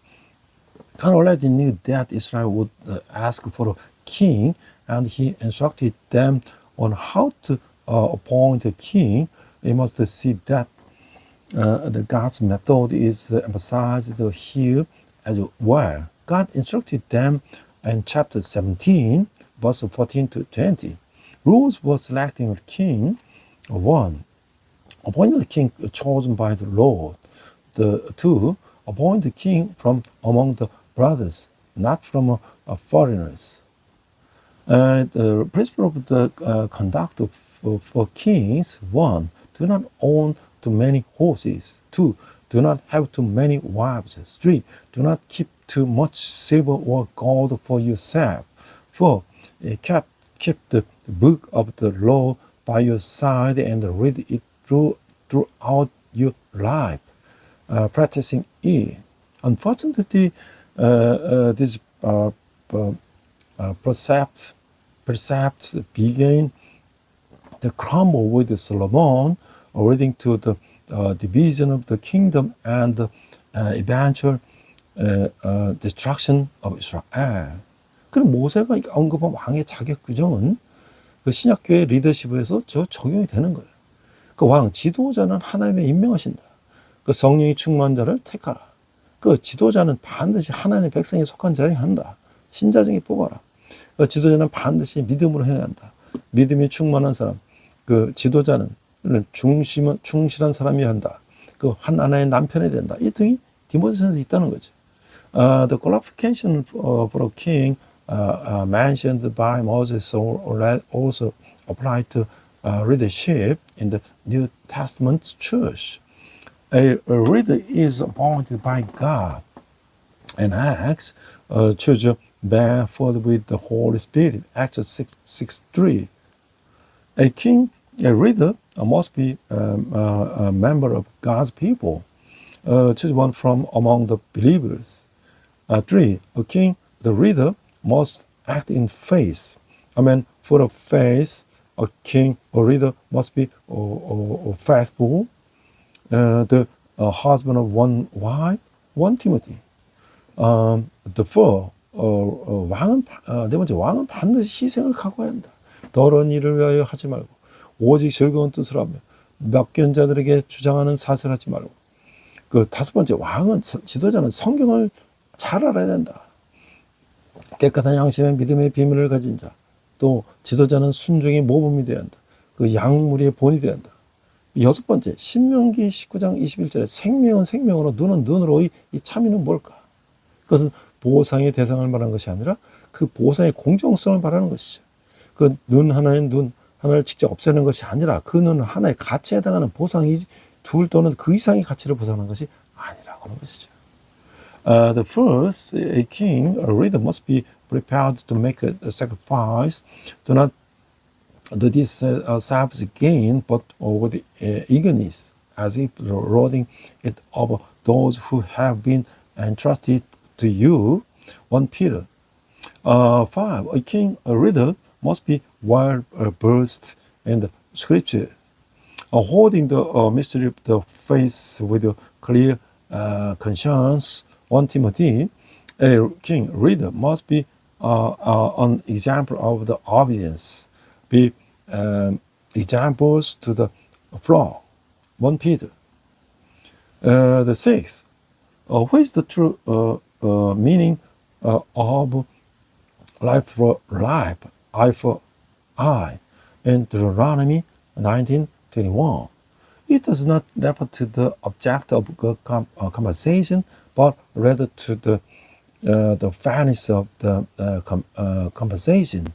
Speaker 3: God already knew that Israel would ask for a king, and he instructed them on how to appoint a king. They must see that the God's method is emphasized here as well. God instructed them in chapter 17, verse 14 to 20. Rules for selecting a king. 1. Appoint a king chosen by the Lord. 2. Appoint a king from among the brothers, not from foreigners. The principle of the conduct for kings. 1. Do not own too many horses. 2. Do not have too many wives. 3. Do not keep too much silver or gold for yourself, for keep the book of the law by your side and read it throughout your life, practicing it. Unfortunately, these precepts began to crumble with Solomon, leading to the division of the kingdom and the eventual destruction of Israel. 그럼 모세가 언급한 왕의 자격 규정은 그 신약교회 리더십에서 적용이 되는 거예요. 그 왕, 지도자는 하나님의 임명하신다. 그 성령이 충만한 자를 택하라. 그 지도자는 반드시 하나님의 백성에 속한 자여야 한다. 신자 중에 뽑아라. 그 지도자는 반드시 믿음으로 해야 한다. 믿음이 충만한 사람, 그 지도자는 충실한 사람이어야 한다. 그 하나의 남편이 된다. 이 등이 디모데전서에 있다는 거죠. The qualification for a king mentioned by Moses also apply to leadership in the New Testament church. A leader is appointed by God and acts choose bear forth with the Holy Spirit. Acts 6:3. A leader must be a member of God's people, choose one from among the believers. 3. A king, the leader, must act in faith. I mean, for a faith, a king or leader must be faithful, the husband of one wife, 1 Timothy. The 4. 네 번째, 왕은 반드시 희생을 각오해야 한다. 더러운 일을 위하여 하지 말고 오직 즐거운 뜻으로 하며 맡겨진 자들에게 주장하는 사슬 하지 말고. 그 5번째, 왕은 지도자는 성경을 잘 알아야 된다. 깨끗한 양심의 믿음의 비밀을 가진 자, 또 지도자는 순종의 모범이 되어야 한다. 그 양무리의 본이 되어야 한다. 6번째, 신명기 19장 21절에 생명은 생명으로 눈은 눈으로 이 참의는 뭘까? 그것은 보상의 대상을 말하는 것이 아니라 그 보상의 공정성을 말하는 것이죠. 그 눈 하나의 눈 하나를 직접 없애는 것이 아니라 그 눈 하나의 가치에 해당하는 보상이 둘 또는 그 이상의 가치를 보상하는 것이 아니라고 하는 것이죠. The first, a king, a leader must be prepared to make a sacrifice, do not do this self-gain, but with eagerness, as if lording it over those who have been entrusted to you. 1 Peter. 5. A king, a leader, must be well versed in the scripture, holding the mystery of the faith with a clear conscience. 1 Timothy. A king, leader, must be an example of the obedience, be examples to the flock. 1 Peter. The 6th. What is the true meaning of life for life, eye for eye, in Deuteronomy 19:21? It does not refer to the object of compensation, but rather to the fairness of the compensation.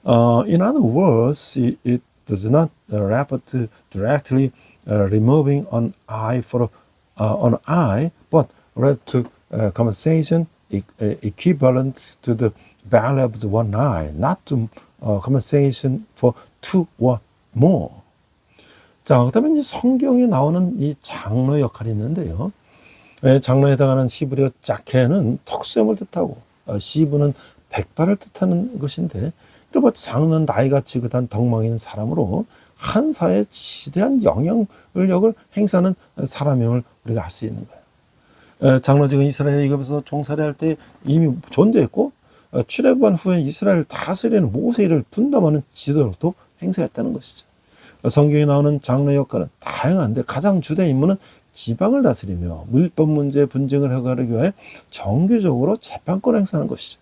Speaker 3: In other words, it does not refer to directly removing an eye for an eye, but rather to compensation equivalent to the value of the one eye, not to compensation for 2 or more. 자, 그다음에 이제 성경에 나오는 이 장로 역할이 있는데요. 장로에 해당하는 히브리어 자케는 턱수염을 뜻하고 시브는 백발을 뜻하는 것인데, 이런 장로는 나이가 지긋한 덕망이 있는 사람으로 한 사회에 지대한 영향력을 행사하는 사람명을 우리가 알 수 있는 거예요. 장로직은 이스라엘 이집에서 종살이할 때 이미 존재했고, 출애굽한 후에 이스라엘을 다스리는 모세를 분담하는 지도력도 행사했다는 것이죠. 성경에 나오는 장로의 역할은 다양한데 가장 주된 임무는 지방을 다스리며 물법 문제 분쟁을 해결하기 위해 정규적으로 재판권을 행사하는 것이죠.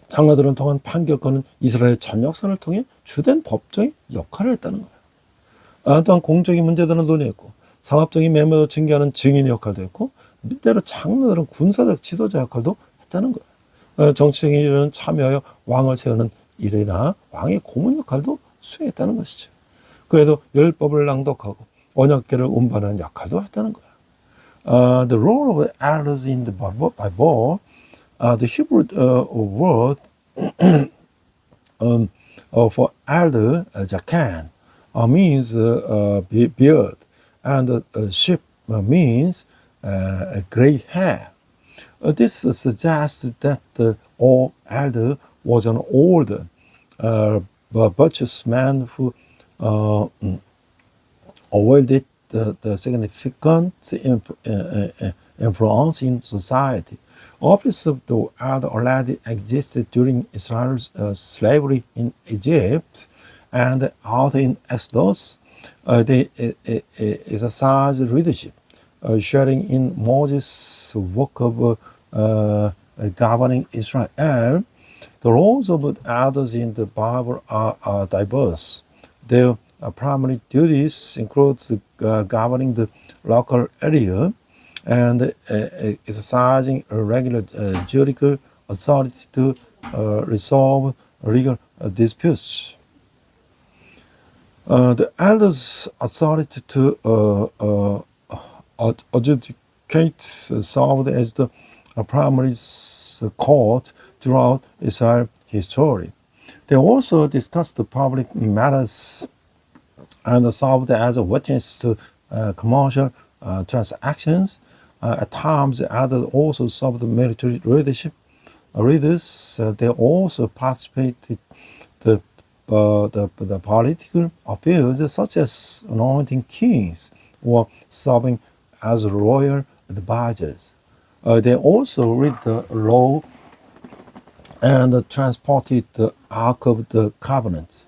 Speaker 3: 장로들은 통한 판결권은 이스라엘 전역선을 통해 주된 법정의 역할을 했다는 거예요. 또한 공적인 문제들은 논의했고, 상업적인 매매도 증개하는 증인의 역할도 했고, 때로 장로들은 군사적 지도자 역할도 했다는 거예요. 정치적인 일에는 참여하여 왕을 세우는 일이나 왕의 고문 역할도 수행했다는 것이죠. 그에도 율법을 낭독하고 언약궤를 운반하는 역할도 했다는 거예요. The role of elders in the Bible, the Hebrew word for elder, zakan, means beard, and sheep means gray hair. This suggests that the old elder was an old, virtuous man who avoided the significant influence in society. Office of the elder already existed during Israel's slavery in Egypt and out in Exodus. They exercised leadership, sharing in Moses' work of governing Israel. The roles of elders in the Bible are diverse. Their primary duties include governing the local area and exercising a regular judicial authority to resolve legal disputes. The elders' authority to adjudicate served as the primary court throughout Israel history. They also discussed the public matters and served as a witness to commercial transactions. At times, the elders also served military leadership. They also participated in the political affairs, such as anointing kings or serving as royal advisors. They also read the law and transported the Ark of the Covenant.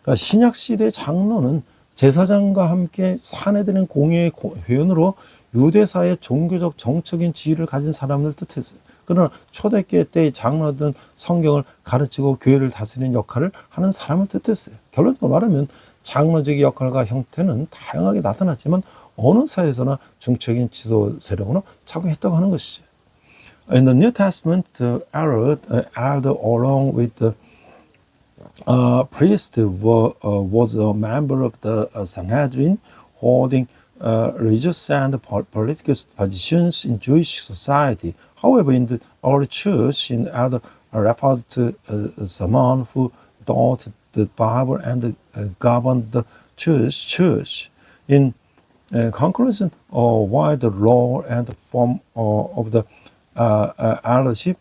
Speaker 3: 그러니까 신약 시대 장로는 제사장과 함께 사내들인 공예의 회원으로 유대사의 종교적 정적인 지위를 가진 사람을 뜻했어요. 그러나 초대교회 때의 장로들은 성경을 가르치고 교회를 다스리는 역할을 하는 사람을 뜻했어요. 결론적으로 말하면 장로직의 역할과 형태는 다양하게 나타났지만 어느 사회에서나 중적인 지도 세력으로 작용했다고 하는 것이죠. In the New Testament, the elder along with the priest was a member of the Sanhedrin, holding religious and political positions in Jewish society. However, in the early church, an elder referred to someone who taught the Bible and governed the church. In conclusion, while the role and form of the eldership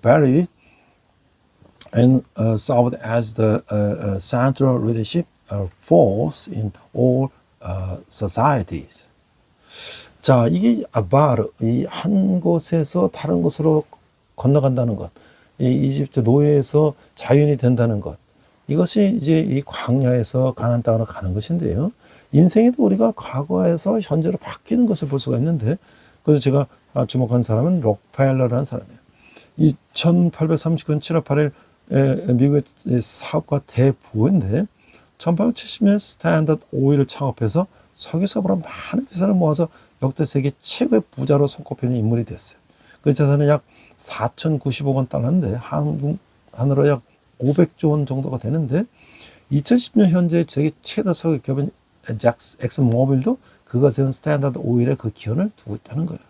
Speaker 3: varied and served as the central leadership force in all societies. 자, 이게 아바르, 이 한 곳에서 다른 곳으로 건너간다는 것, 이 이집트 노예에서 자유인이 된다는 것, 이것이 이제 이 광야에서 가나안 땅으로 가는 것인데요. 인생에도 우리가 과거에서 현재로 바뀌는 것을 볼 수가 있는데, 그래서 제가 주목한 사람은 록펠러라는 사람이에요. 이 1839년 7월 8일 미국의 사업가 대부인데 1870년 스탠다드 오일을 창업해서 석유사업으로 많은 재산을 모아서 역대 세계 최고의 부자로 손꼽히는 인물이 됐어요. 그 재산은 약 4,090억 원 달러인데 한으로 약 500조 원 정도가 되는데 2010년 현재 세계 최대 석유 기업인 엑슨모빌도 그가 세운 스탠다드 오일에 그 기원을 두고 있다는 거예요.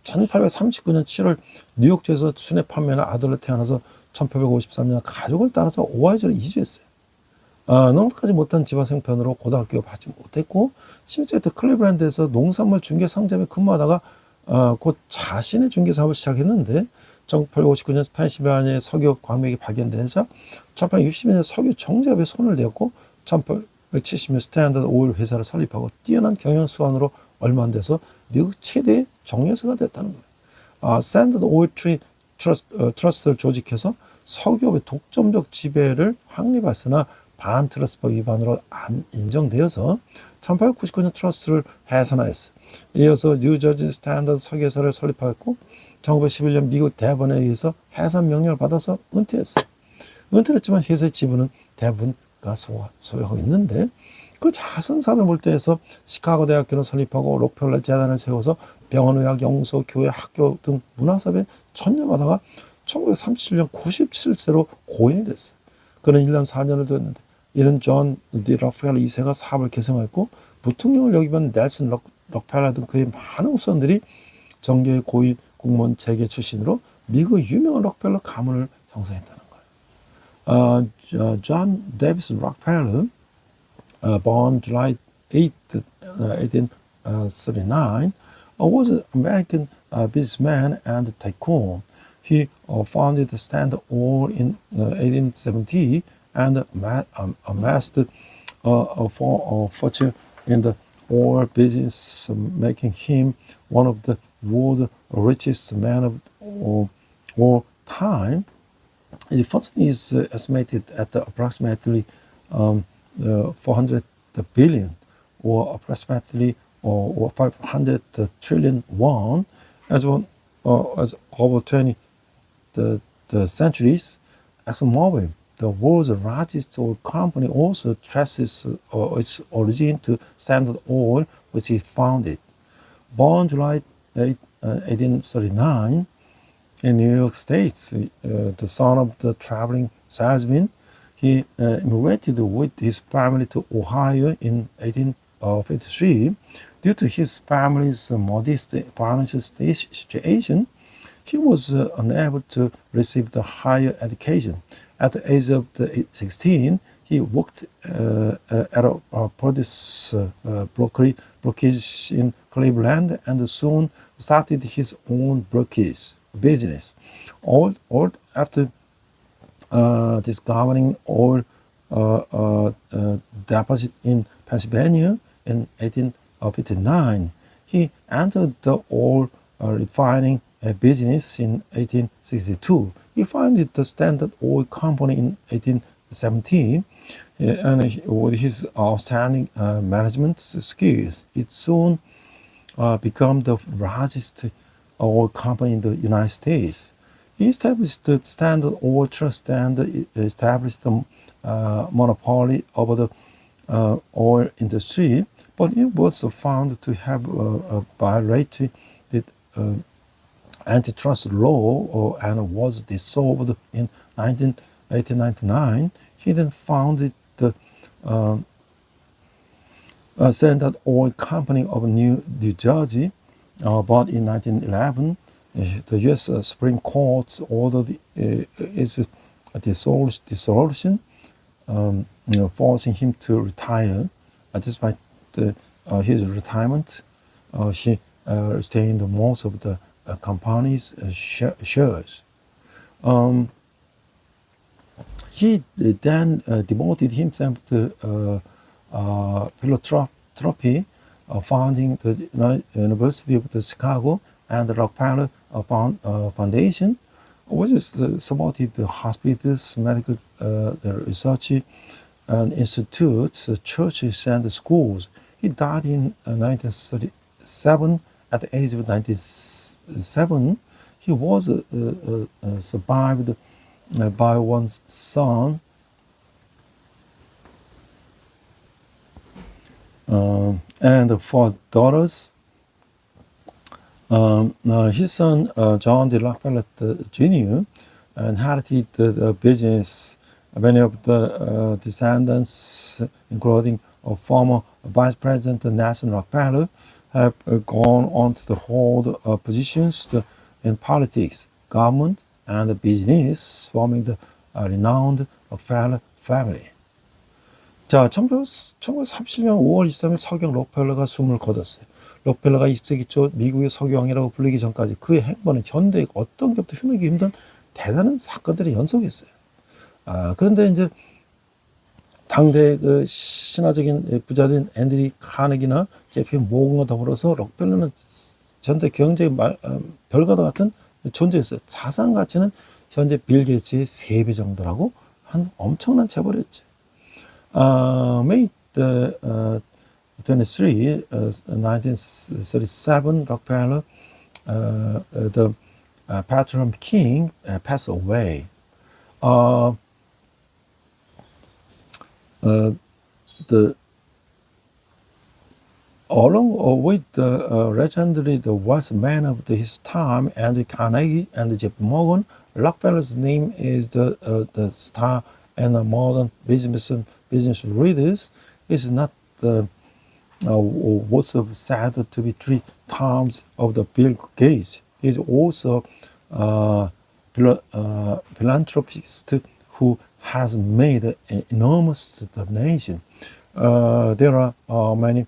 Speaker 3: 1839년 7월 뉴욕주에서 순회 판매나 아들로 태어나서 1853년 가족을 따라서 오하이주로 이주했어요. 농사까지 못한 집안 형편으로 고등학교 가지 못했고 심지어 때 클리브랜드에서 농산물 중개 상점에 근무하다가 곧 자신의 중개 사업을 시작했는데 1859년 펜실베니아의 석유 광맥이 발견되자 1860년에 석유 정제업에 손을 대었고 1870년 스탠다드 오일 회사를 설립하고 뛰어난 경영 수완으로 얼마 안 돼서 미국 최대의 정유회사가 됐다는 거예요. 스탠다드 오일 트러스트를 조직해서 석유업의 독점적 지배를 확립했으나 반트러스법 위반으로 안 인정되어서 1899년 트러스트를 해산하였어요. 이어서 뉴저지 스탠다드 석유회사를 설립하였고 1911년 미국 대법원에 의해서 해산 명령을 받아서 은퇴했어요. 은퇴를 했지만 회사의 지분은 대부분가 소유하고 있는데 그 자선 사업에 몰두해서 시카고 대학교를 설립하고 록펠러 재단을 세워서 병원, 의학, 영서, 교회, 학교 등 문화사업에 전념하다가 1937년 97세로 고인이 됐어요. 그는 1년 4년을 두었는데 이는 존 디 록펠러 2세가 사업을 계승했고 부통령을 역임한 넬슨 록펠러 등 그의 많은 후손들이 정계의 고위 공무원 재계 출신으로 미국의 유명한 록펠러 가문을 형성했다는 거예요. John Davis Rockefeller, born July 8, 1839, was an American businessman and tycoon. He founded Standard Oil in 1870 and amassed a fortune in the oil business, making him one of the world's richest men of all time. The fortune is estimated at approximately 400 billion, or approximately or 500 trillion won, as over 20 the centuries. ExxonMobil, the world's largest oil company, also traces its origin to Standard Oil, which he founded. Born July 8, 1839, in New York State, the son of the traveling salesman, he immigrated with his family to Ohio in 1853. Due to his family's modest financial situation, he was unable to receive the higher education. At the age of 16, he worked at a produce brokerage in Cleveland and soon started his own brokerage business. All after discovering oil deposit in Pennsylvania in 1859, he entered the oil refining business in 1862. He founded the Standard Oil Company in 1817, and with his outstanding management skills, it soon became the largest oil company in the United States. He established the Standard Oil Trust and established the monopoly over the oil industry, but it was found to have violated the antitrust law and was dissolved in 1899. He then founded the Standard Oil Company of New Jersey, but in 1911, the U.S. Supreme Court ordered its dissolution, forcing him to retire. Despite his retirement, he retained most of the company's shares. He then devoted himself to philanthropy, founding the University of Chicago and the Rockefeller Foundation, which supported the hospitals, medical research and institutes, churches, and schools. He died in 1937 at the age of 97. He was survived by one son, and 4 daughters. His son, John D. Rockefeller Jr., inherited the business. Many of the descendants, including a former Vice President Nelson Rockefeller, have gone on to hold positions in politics, government, and business, forming the renowned Rockefeller family. 자, 1937년 5월 23일 서경 록펠러가 숨을 거뒀어요. 록펠러가 20세기 초 미국의 석유왕이라고 불리기 전까지 그의 행보는 현대의 어떤 것도 흉내기 힘든 대단한 사건들의 연속이었어요. 그런데 이제 당대 그 신화적인 부자들인 앤드류 카네기나 제피 모건과 더불어서 록펠러는 현대 경제의 별과도 같은 존재였어요. 자산 가치는 현재 빌 게이츠의 3배 정도라고 한 엄청난 재벌이었죠. May 23, 1937, Rockefeller, the patron king, passed away. Along with the legendary, the wise man of his time, Andrew Carnegie and J.P. Morgan, Rockefeller's name is the star and the modern business readers. It's not was said to be 3 times of the Bill Gates. He is also a philanthropist who has made an enormous donation. There are many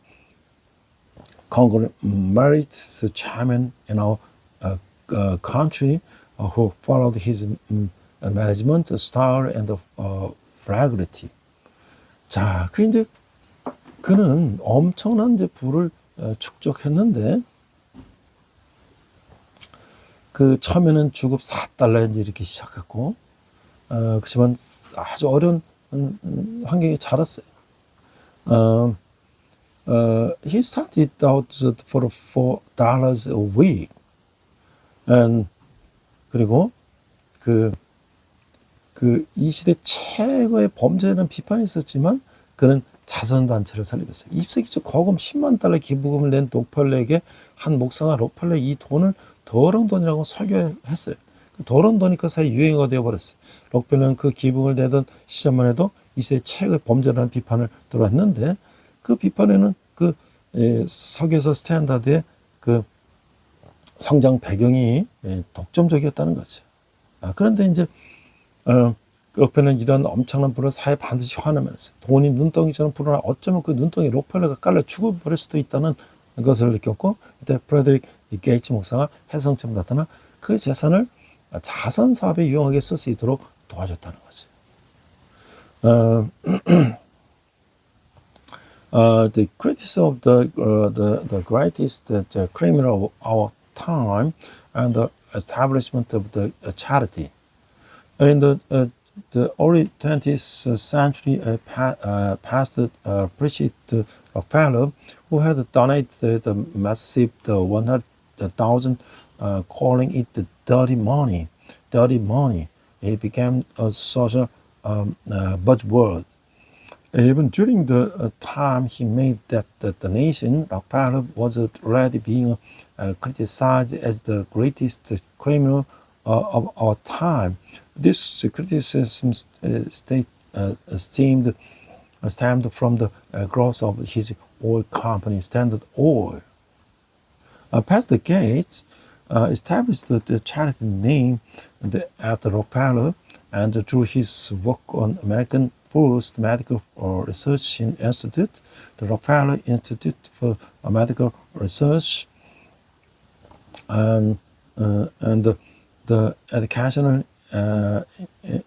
Speaker 3: conglomerates chairman in our country who followed his management style and flagrity. 자, 그 이제 그는 엄청난 이제 부를 축적했는데 그 처음에는 주급 4달러 이제 이렇게 시작했고 그렇지만 아주 어려운 환경에 자랐어요. He started out for $4 a week. 그리고 이 시대 최고의 범죄라는 비판이 있었지만 그는 자선단체를 설립했어요. 20세기 초 거금 10만 달러 기부금을 낸 록펠러에게 한 목사가 록펠러 이 돈을 더러운 돈이라고 설교했어요. 그 더러운 돈이 그 사이 유행어가 되어버렸어요. 록펠러는 그 기부금을 내던 시점만 해도 이 시대 최고의 범죄라는 비판을 들어왔는데 그 비판에는 그 석유서 스탠다드의 그 성장 배경이 독점적이었다는 거죠. 그런데 이제 록펠러는 이런 엄청난 불을 사회 반드시 화내면서 돈이 눈덩이처럼 불어나 어쩌면 그 눈덩이 록펠러가 깔려 죽어버릴 수도 있다는 것을 느꼈고 이때 프레드릭 게이츠 목사가 해성처럼 나타나 그 재산을 자선 사업에 유용하게 쓸 수 있도록 도와줬다는 거죠. The criticism of the greatest criminal of our time and the establishment of the charity. In the early 20th century, Pastor Pritchett Rockefeller, who had donated the massive 100,000, calling it the dirty money, it became a social buzzword. Even during the time he made that donation, Rockefeller was already being criticized as the greatest criminal of our time. This criticism stemmed from the growth of his oil company, Standard Oil. Pastor Gates established the charity name after Rockefeller, and through his work on American First Medical Research Institute, the Rockefeller Institute for Medical Research, and the educational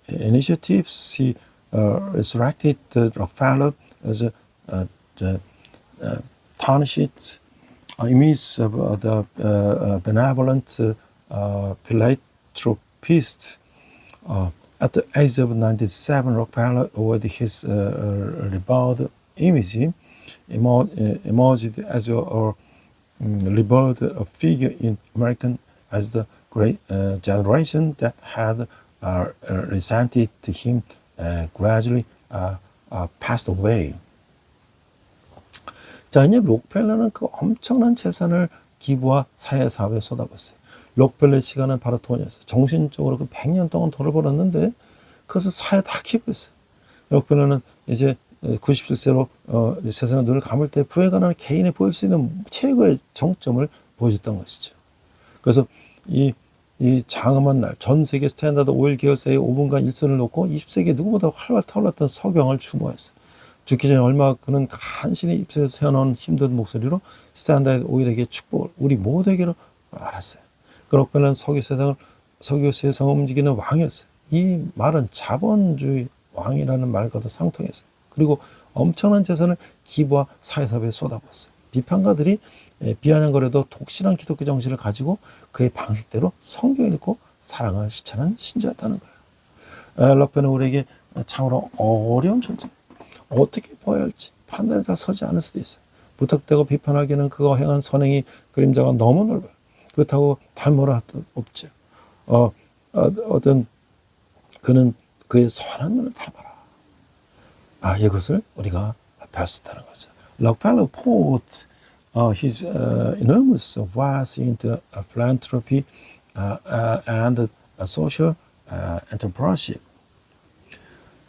Speaker 3: initiatives, he resurrected the Rockefeller as a tarnished image of the benevolent philanthropist. At the age of 97, Rockefeller, with his rebelled image, emerged as a rebelled figure in American as the great generation that had resented him gradually passed away. 자, 이제 록펠러는 그 엄청난 재산을 기부와 사회 사업에 쏟아붓어요. 록펠러의 시간은 바로 돈이었어요. 정신적으로 그 100년 동안 돈을 벌었는데 그것을 사회에 다 기부했어요. 록펠러는 이제 97세로 세상의 눈을 감을 때 부에 관한 개인이 보일 수 있는 최고의 정점을 보여줬던 것이죠. 그래서 이 장엄한 날, 전 세계 스탠다드 오일 계열사의 5분간 일선을 놓고 20세기에 누구보다 활활 타올랐던 석영을 추모했어요. 죽기 전에 얼마 그는 간신히 입술에 새어놓은 힘든 목소리로 스탠다드 오일에게 축복을 우리 모두에게로 알았어요. 록펠러는 석유 세상을 움직이는 왕이었어요. 이 말은 자본주의 왕이라는 말과도 상통했어요. 그리고 엄청난 재산을 기부와 사회사업에 쏟아부었어요. 비판가들이 비아냥거려도 독실한 기독교 정신을 가지고 그의 방식대로 성경을 읽고 사랑을 실천한 신자였다는 거예요. 록펠러는 우리에게 참으로 어려운 존재, 어떻게 보아야 할지 판단에 다 서지 않을 수도 있어요. 무턱대고 비판하기에는 그가 행한 선행이 그림자가 너무 넓어요. 그렇다고 닮으라 없죠. 그는 그의 선한 눈을 닮아라. 이것을 우리가 배웠었다는 거죠. Rockefeller poured his enormous wealth into philanthropy and social entrepreneurship.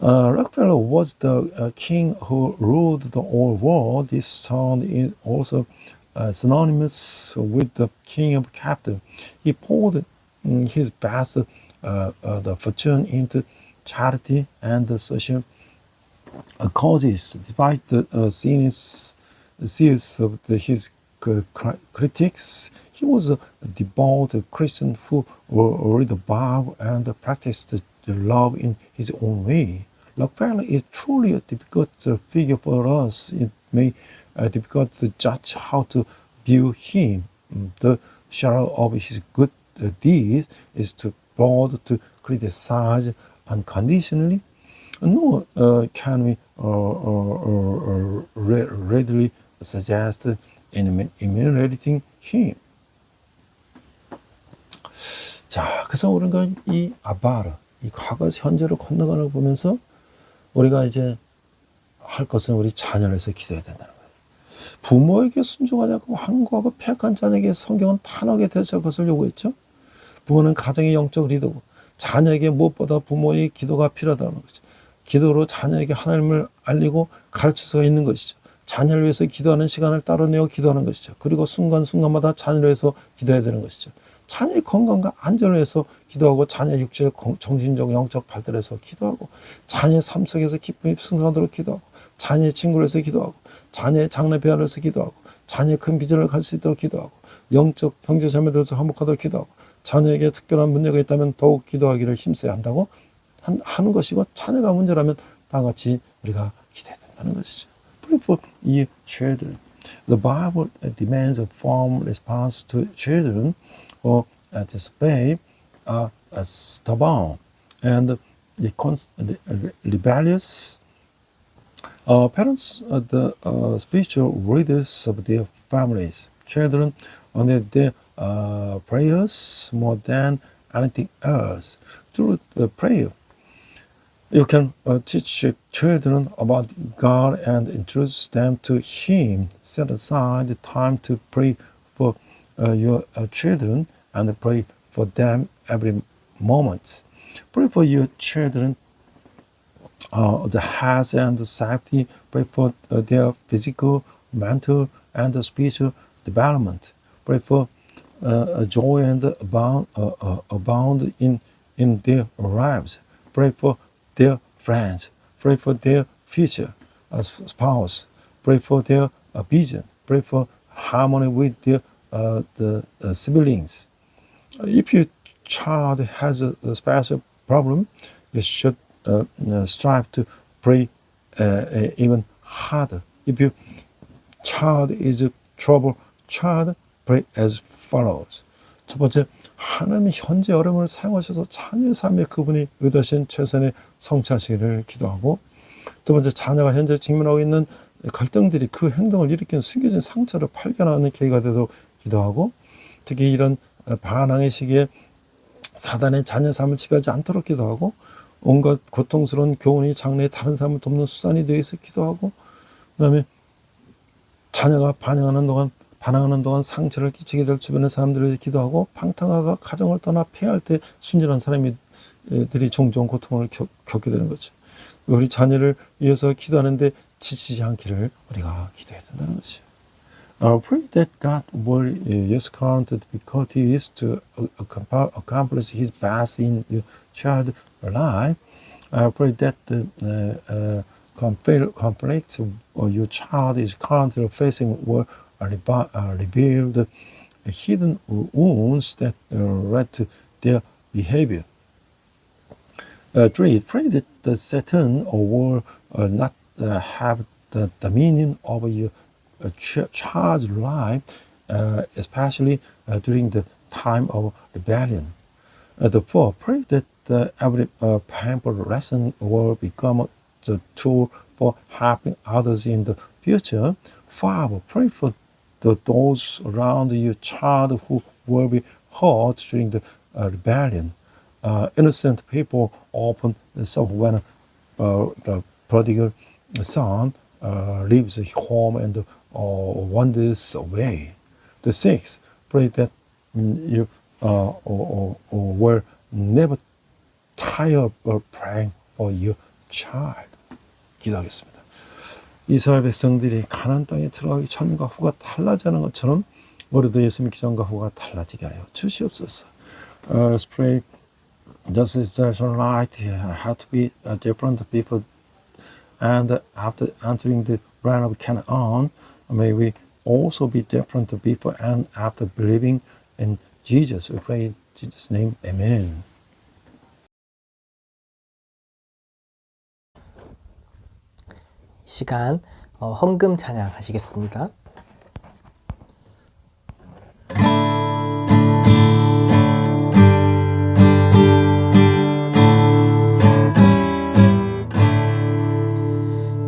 Speaker 3: Rockefeller was the king who ruled the whole world. This term is also synonymous with the king of capital. He poured his best the fortune into charity and the social causes. Despite the serious of his critics, he was a devout Christian who read the Bible and practiced the love in his own way. Rockefeller is truly a difficult figure for us. It may difficult to judge how to view him. The shadow of his good deeds is too broad to criticize unconditionally. Nor can we readily suggest emulating him. 자, 그래서 우리가 이 아바르, 이 과거에서 현재로 건너가는 걸 보면서 우리가 이제 할 것은 우리 자녀를 위해서 기도해야 된다는 거예요. 부모에게 순종하지 않고 항구하고 폐역한 자녀에게 성경은 탄하게 대처할 것을 요구했죠. 부모는 가정의 영적 리더고 자녀에게 무엇보다 부모의 기도가 필요하다는 거죠. 기도로 자녀에게 하나님을 알리고 가르칠 수가 있는 것이죠. 자녀를 위해서 기도하는 시간을 따로 내어 기도하는 것이죠. 그리고 순간순간마다 자녀를 위해서 기도해야 되는 것이죠. 자녀의 건강과 안전을 위해서 기도하고 자녀의 육체적, 정신적, 영적 발달을 위해서 기도하고 자녀의 삶 속에서 기쁨이 승성하도록 기도하고 자녀의 친구를 위해서 기도하고 자녀의 장래 배아를 위해서 기도하고 자녀의 큰 비전을 가질 수 있도록 기도하고 영적 형제 자매들에서 화목하도록 기도하고 자녀에게 특별한 문제가 있다면 더욱 기도하기를 힘써야 한다고 하는 것이고 자녀가 문제라면 다같이 우리가 기도해야 된다는 것이죠. Pray for your children. The Bible demands a firm response to children who disobey, are stubborn, and rebellious. Parents are the spiritual leaders of their families. Children need their prayers more than anything else. Through prayer, you can teach children about God and introduce them to Him. Set aside time to pray for your children and pray for them every moment. Pray for your children, the health and the safety. Pray for their physical, mental, and spiritual development. Pray for joy and abound in their lives. Pray for their friends. Pray for their future spouse. Pray for their vision. Pray for harmony with their the siblings. If your child has a special problem, you should strive to pray even harder. If your child is a troubled child, pray as follows. 첫 번째, 하나님의 현재 어려움을 사용하셔서 자녀의 삶에 그분이 의도하신 최선의 성취하시기를 기도하고, 두 번째, 자녀가 현재 직면하고 있는 갈등들이 그 행동을 일으키는 숨겨진 상처를 발견하는 계기가 되도록 기도하고, 특히 이런 반항의 시기에 사단의 자녀 삶을 지배하지 않도록 기도하고, 온갖 고통스러운 교훈이 장래에 다른 사람을 돕는 수단이 되어 있어 기도하고, 그 다음에 자녀가 반항하는 동안 상처를 끼치게 될 주변의 사람들에게 기도하고, 방탕아가 가정을 떠나 폐할 때 순진한 사람들이 종종 고통을 겪게 되는 거죠. 우리 자녀를 위해서 기도하는데 지치지 않기를 우리가 기도해야 된다는 것이죠. Pray that God will use current difficulties to accomplish His best in your child's life. Pray that the conflicts your child is currently facing will reveal the hidden wounds that led to their behavior. 3. Pray that the Satan will not have the dominion over your child's life, especially during the time of rebellion. 4. Pray that every painful lesson will become the tool for helping others in the future. 5. Pray for those around your child who will be hurt during the rebellion. Innocent people often suffer when the prodigal son leaves home and wanders away. 6. Pray that you will never tire of praying for your child. 기도하겠습니다. 이스라엘 백성들이 가나안 땅에 들어가기 전과 후가 달라지는 것처럼 우리도 예수 믿기 전과 후가 달라지게 하여 주시옵소서. Let's pray. Just as there's a light had to be different people, and after entering the land of Canaan, may we also be different people, and after believing in Jesus, we pray in Jesus' name, Amen.
Speaker 1: 시간 헌금 찬양 하시겠습니다.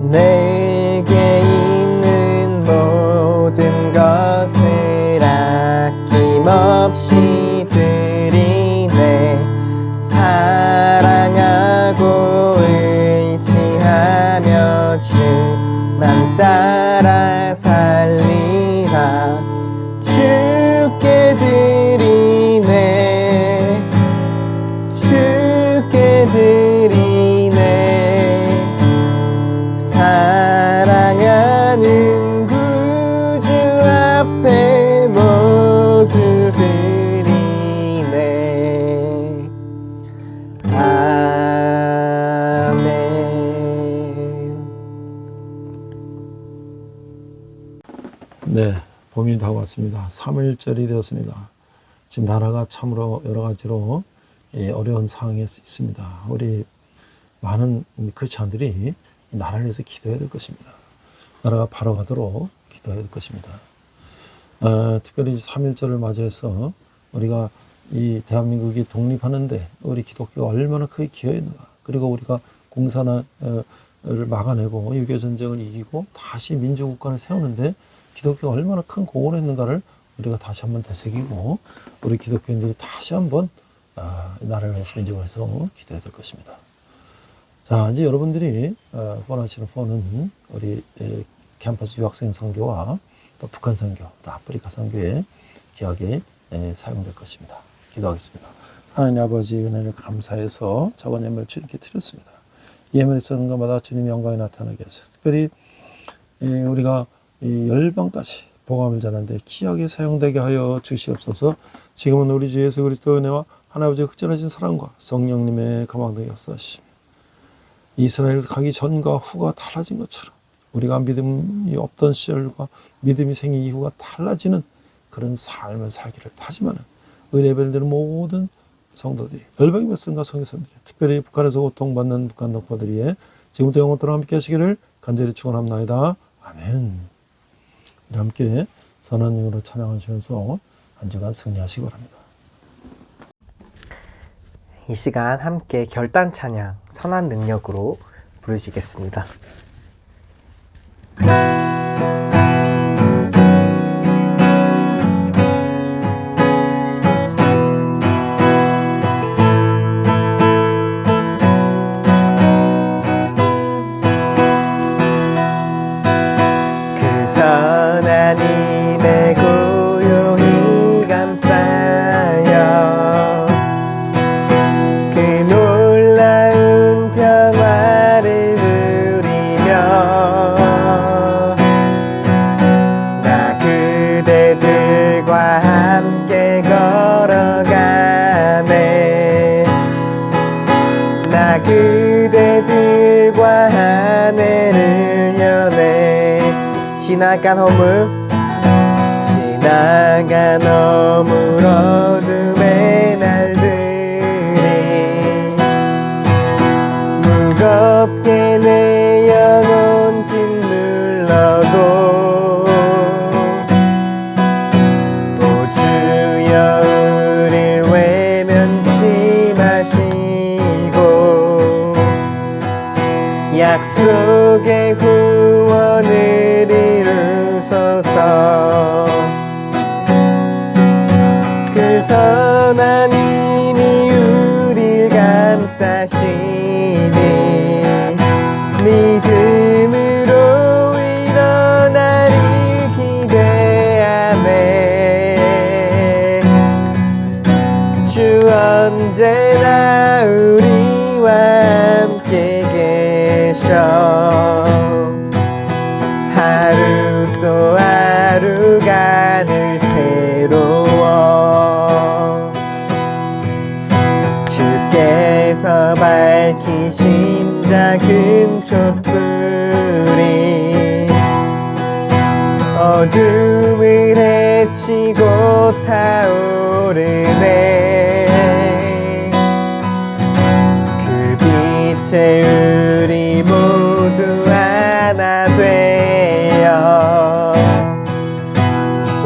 Speaker 1: 내게 있는 모든 것을 아낌없이 드리네. 사랑하고 의지하며 주만 따라 살리라. 주께 드리네. 주께 드리네. 사랑하는 구주 앞에 모두 드리네. 아멘.
Speaker 3: 네, 봄이 다가왔습니다. 3일절이 되었습니다. 지금 나라가 참으로 여러 가지로 어려운 상황에 있습니다. 우리 많은 크리스찬들이 이 나라를 위해서 기도해야 될 것입니다. 나라가 바로 가도록 기도해야 될 것입니다. 특별히 3.1절을 맞이해서 우리가 이 대한민국이 독립하는데 우리 기독교가 얼마나 크게 기여했는가. 그리고 우리가 공산화를 막아내고 6.25 전쟁을 이기고 다시 민주국가를 세우는데 기독교가 얼마나 큰 공헌을 했는가를 우리가 다시 한번 되새기고 우리 기독교인들이 다시 한번 나라를 위해서 민족을 위해서 기도해야 될 것입니다. 자, 이제 여러분들이 원하시는 폰은 우리 캠퍼스 유학생 선교와 또 북한 선교, 또 아프리카 선교에 기하게 사용될 것입니다. 기도하겠습니다. 하나님 아버지 은혜를 감사해서 적은 예물을 주님께 드렸습니다. 예물을 쓰는 것마다 주님의 영광이 나타나게 하소서. 특별히 우리가 이 열방까지 복음을 전하는데 귀하게 사용되게 하여 주시옵소서. 지금은 우리 주 예수 그리스도의 은혜와 하나님 아버지의 흑전하신 사랑과 성령님의 감화등의 역사하심, 이스라엘 가기 전과 후가 달라진 것처럼 우리가 믿음이 없던 시절과 믿음이 생긴 이후가 달라지는 그런 삶을 살기를 다짐하는 은혜 예배드리는 모든 성도들이, 열방의 백성과 성교사님들이, 특별히 북한에서 고통받는 북한 동포들이 지금부터 영원토록 함께 하시기를 간절히 축원합나이다. 아멘. 우리 함께 선언으로 찬양하시면서 한 주간 승리하시기 바랍니다.
Speaker 1: 이 시간 함께 결단 찬양 선한 능력으로 부르시겠습니다. 그 선한 힘에 고요히 감싸여 그 놀라운 평화를 누리며 나 그대들과 함께 걸어가네. 나 그대들과 하늘을 여네. 지나간 어물 어둠의 날들이 무겁게 내 영혼 짓눌러도 오 주여 우릴 외면치 마시고 약속의 구원을 이루소서. 그 선한 힘이 우릴 감싸시니 믿음으로 일어나를 기대하네. 주 언제나 우리와 함께 하루 또 하루가 늘 새로워. 주께서 밝히신 작은 촛불이 어둠을 헤치고 타오르네. 그 빛에 우리 모두 하나 되어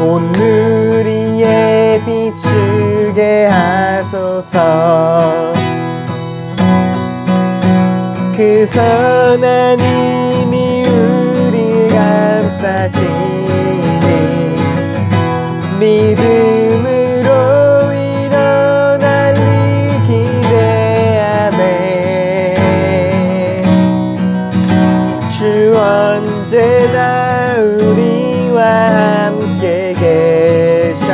Speaker 1: 오늘 위에 비추게 하소서. 그 선한 힘이 우리 감싸시니 믿음으로 일어날 일 기대하네. 주 언제나 우리와 함께 계셔.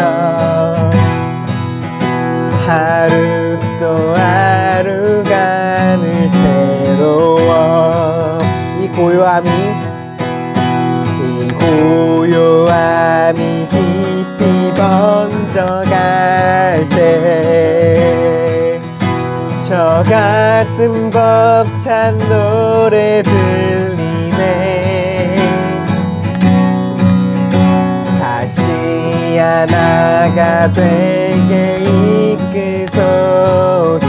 Speaker 1: 하루 또 하루가 늘 새로워. 이 고요함이 깊이 번져갈 때 저 가슴 벅찬 노래 들리네. 다시 하나가 되게 이끄소서.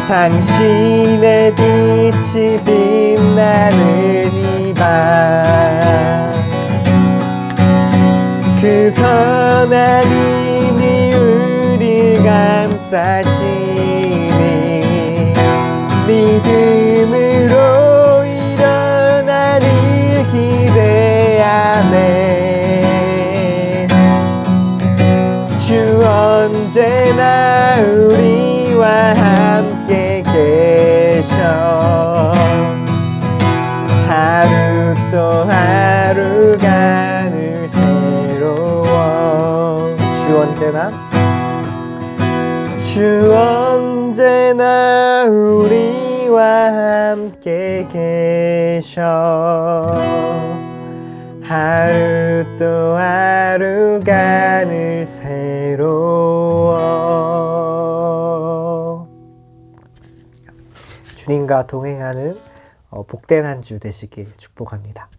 Speaker 1: 당신의 빛이 빛나는 이 밤 그 선한 힘이 우리 감싸시니 믿음으로 일어날 일 기대하네. 주 언제나 우리와 함께 계셔. 하루 또 하루가 늘 새로워. 주 언제나 우리와 함께 계셔. 하루 또 하루가 늘 새로워. 주님과 동행하는 복된 한 주 되시길 축복합니다.